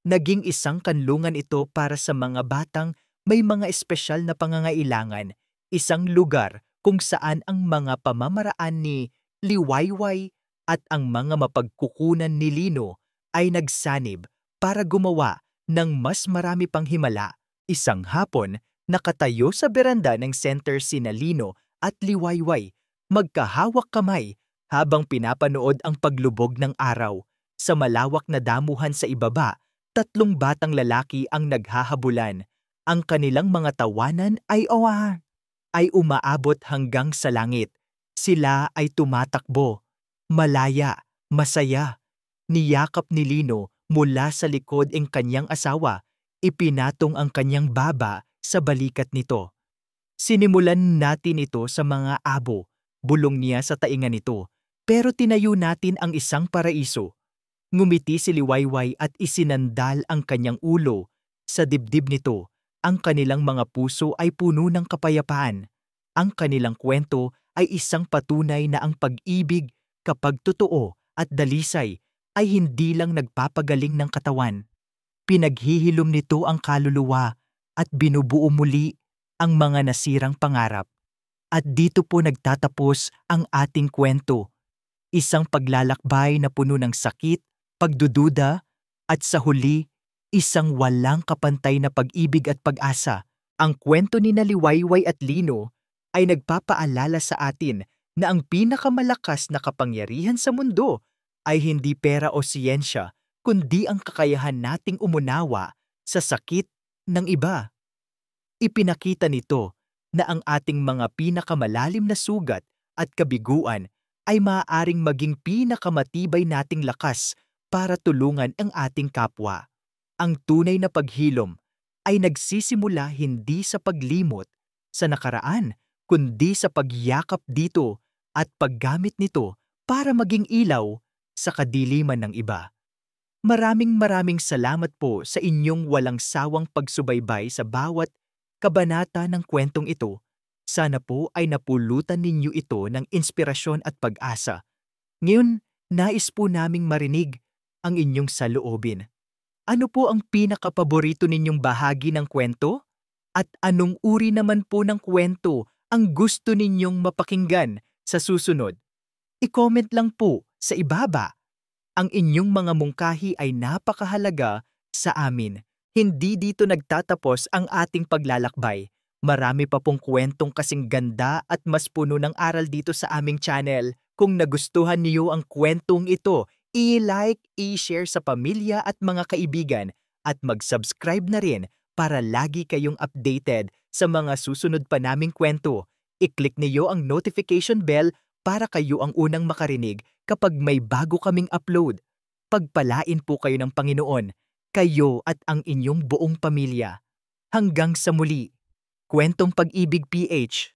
Naging isang kanlungan ito para sa mga batang may mga espesyal na pangangailangan, isang lugar kung saan ang mga pamamaraan ni Liwayway at ang mga mapagkukunan ni Lino ay nagsanib para gumawa ng mas marami pang himala. Isang hapon, nakatayo sa beranda ng center sina Lino at Liwayway, magkahawak kamay habang pinapanood ang paglubog ng araw. Sa malawak na damuhan sa ibaba, 3 batang lalaki ang naghahabulan. Ang kanilang mga tawanan ay umaabot hanggang sa langit. Sila ay tumatakbo, malaya, masaya. Niyakap ni Lino mula sa likod ang kanyang asawa, ipinatong ang kanyang baba sa balikat nito. Sinimulan natin ito sa mga abo, bulong niya sa tainga nito, pero tinayo natin ang isang paraiso. Ngumiti si Liwayway at isinandal ang kanyang ulo sa dibdib nito. Ang kanilang mga puso ay puno ng kapayapaan. Ang kanilang kwento ay isang patunay na ang pag-ibig, kapag totoo at dalisay, ay hindi lang nagpapagaling ng katawan. Pinaghihilom nito ang kaluluwa at binubuo muli ang mga nasirang pangarap. At dito po nagtatapos ang ating kwento. Isang paglalakbay na puno ng sakit, pagdududa, at sa huli, isang walang kapantay na pag-ibig at pag-asa. Ang kwento ni Liwayway at Lino ay nagpapaalala sa atin na ang pinakamalakas na kapangyarihan sa mundo ay hindi pera o siyensya, kundi ang kakayahan nating umunawa sa sakit ng iba. Ipinakita nito na ang ating mga pinakamalalim na sugat at kabiguan ay maaaring maging pinakamatibay nating lakas para tulungan ang ating kapwa. Ang tunay na paghilom ay nagsisimula hindi sa paglimot sa nakaraan, kundi sa pagyakap dito at paggamit nito para maging ilaw sa kadiliman ng iba. Maraming salamat po sa inyong walang sawang pagsubaybay sa bawat kabanata ng kwentong ito. Sana po ay napulutan ninyo ito ng inspirasyon at pag-asa. Ngayon, nais po naming marinig ang inyong saloobin. Ano po ang pinakapaborito ninyong bahagi ng kwento? At anong uri naman po ng kwento ang gusto ninyong mapakinggan sa susunod? I-comment lang po sa ibaba. Ang inyong mga mungkahi ay napakahalaga sa amin. Hindi dito nagtatapos ang ating paglalakbay. Marami pa pong kwentong kasing ganda at mas puno ng aral dito sa aming channel. Kung nagustuhan niyo ang kwentong ito, i-like, i-share sa pamilya at mga kaibigan at mag-subscribe na rin para lagi kayong updated sa mga susunod pa naming kwento. I-click niyo ang notification bell para kayo ang unang makarinig kapag may bago kaming upload. Pagpalain po kayo ng Panginoon, kayo at ang inyong buong pamilya. Hanggang sa muli, Kwentong Pag-ibig PH.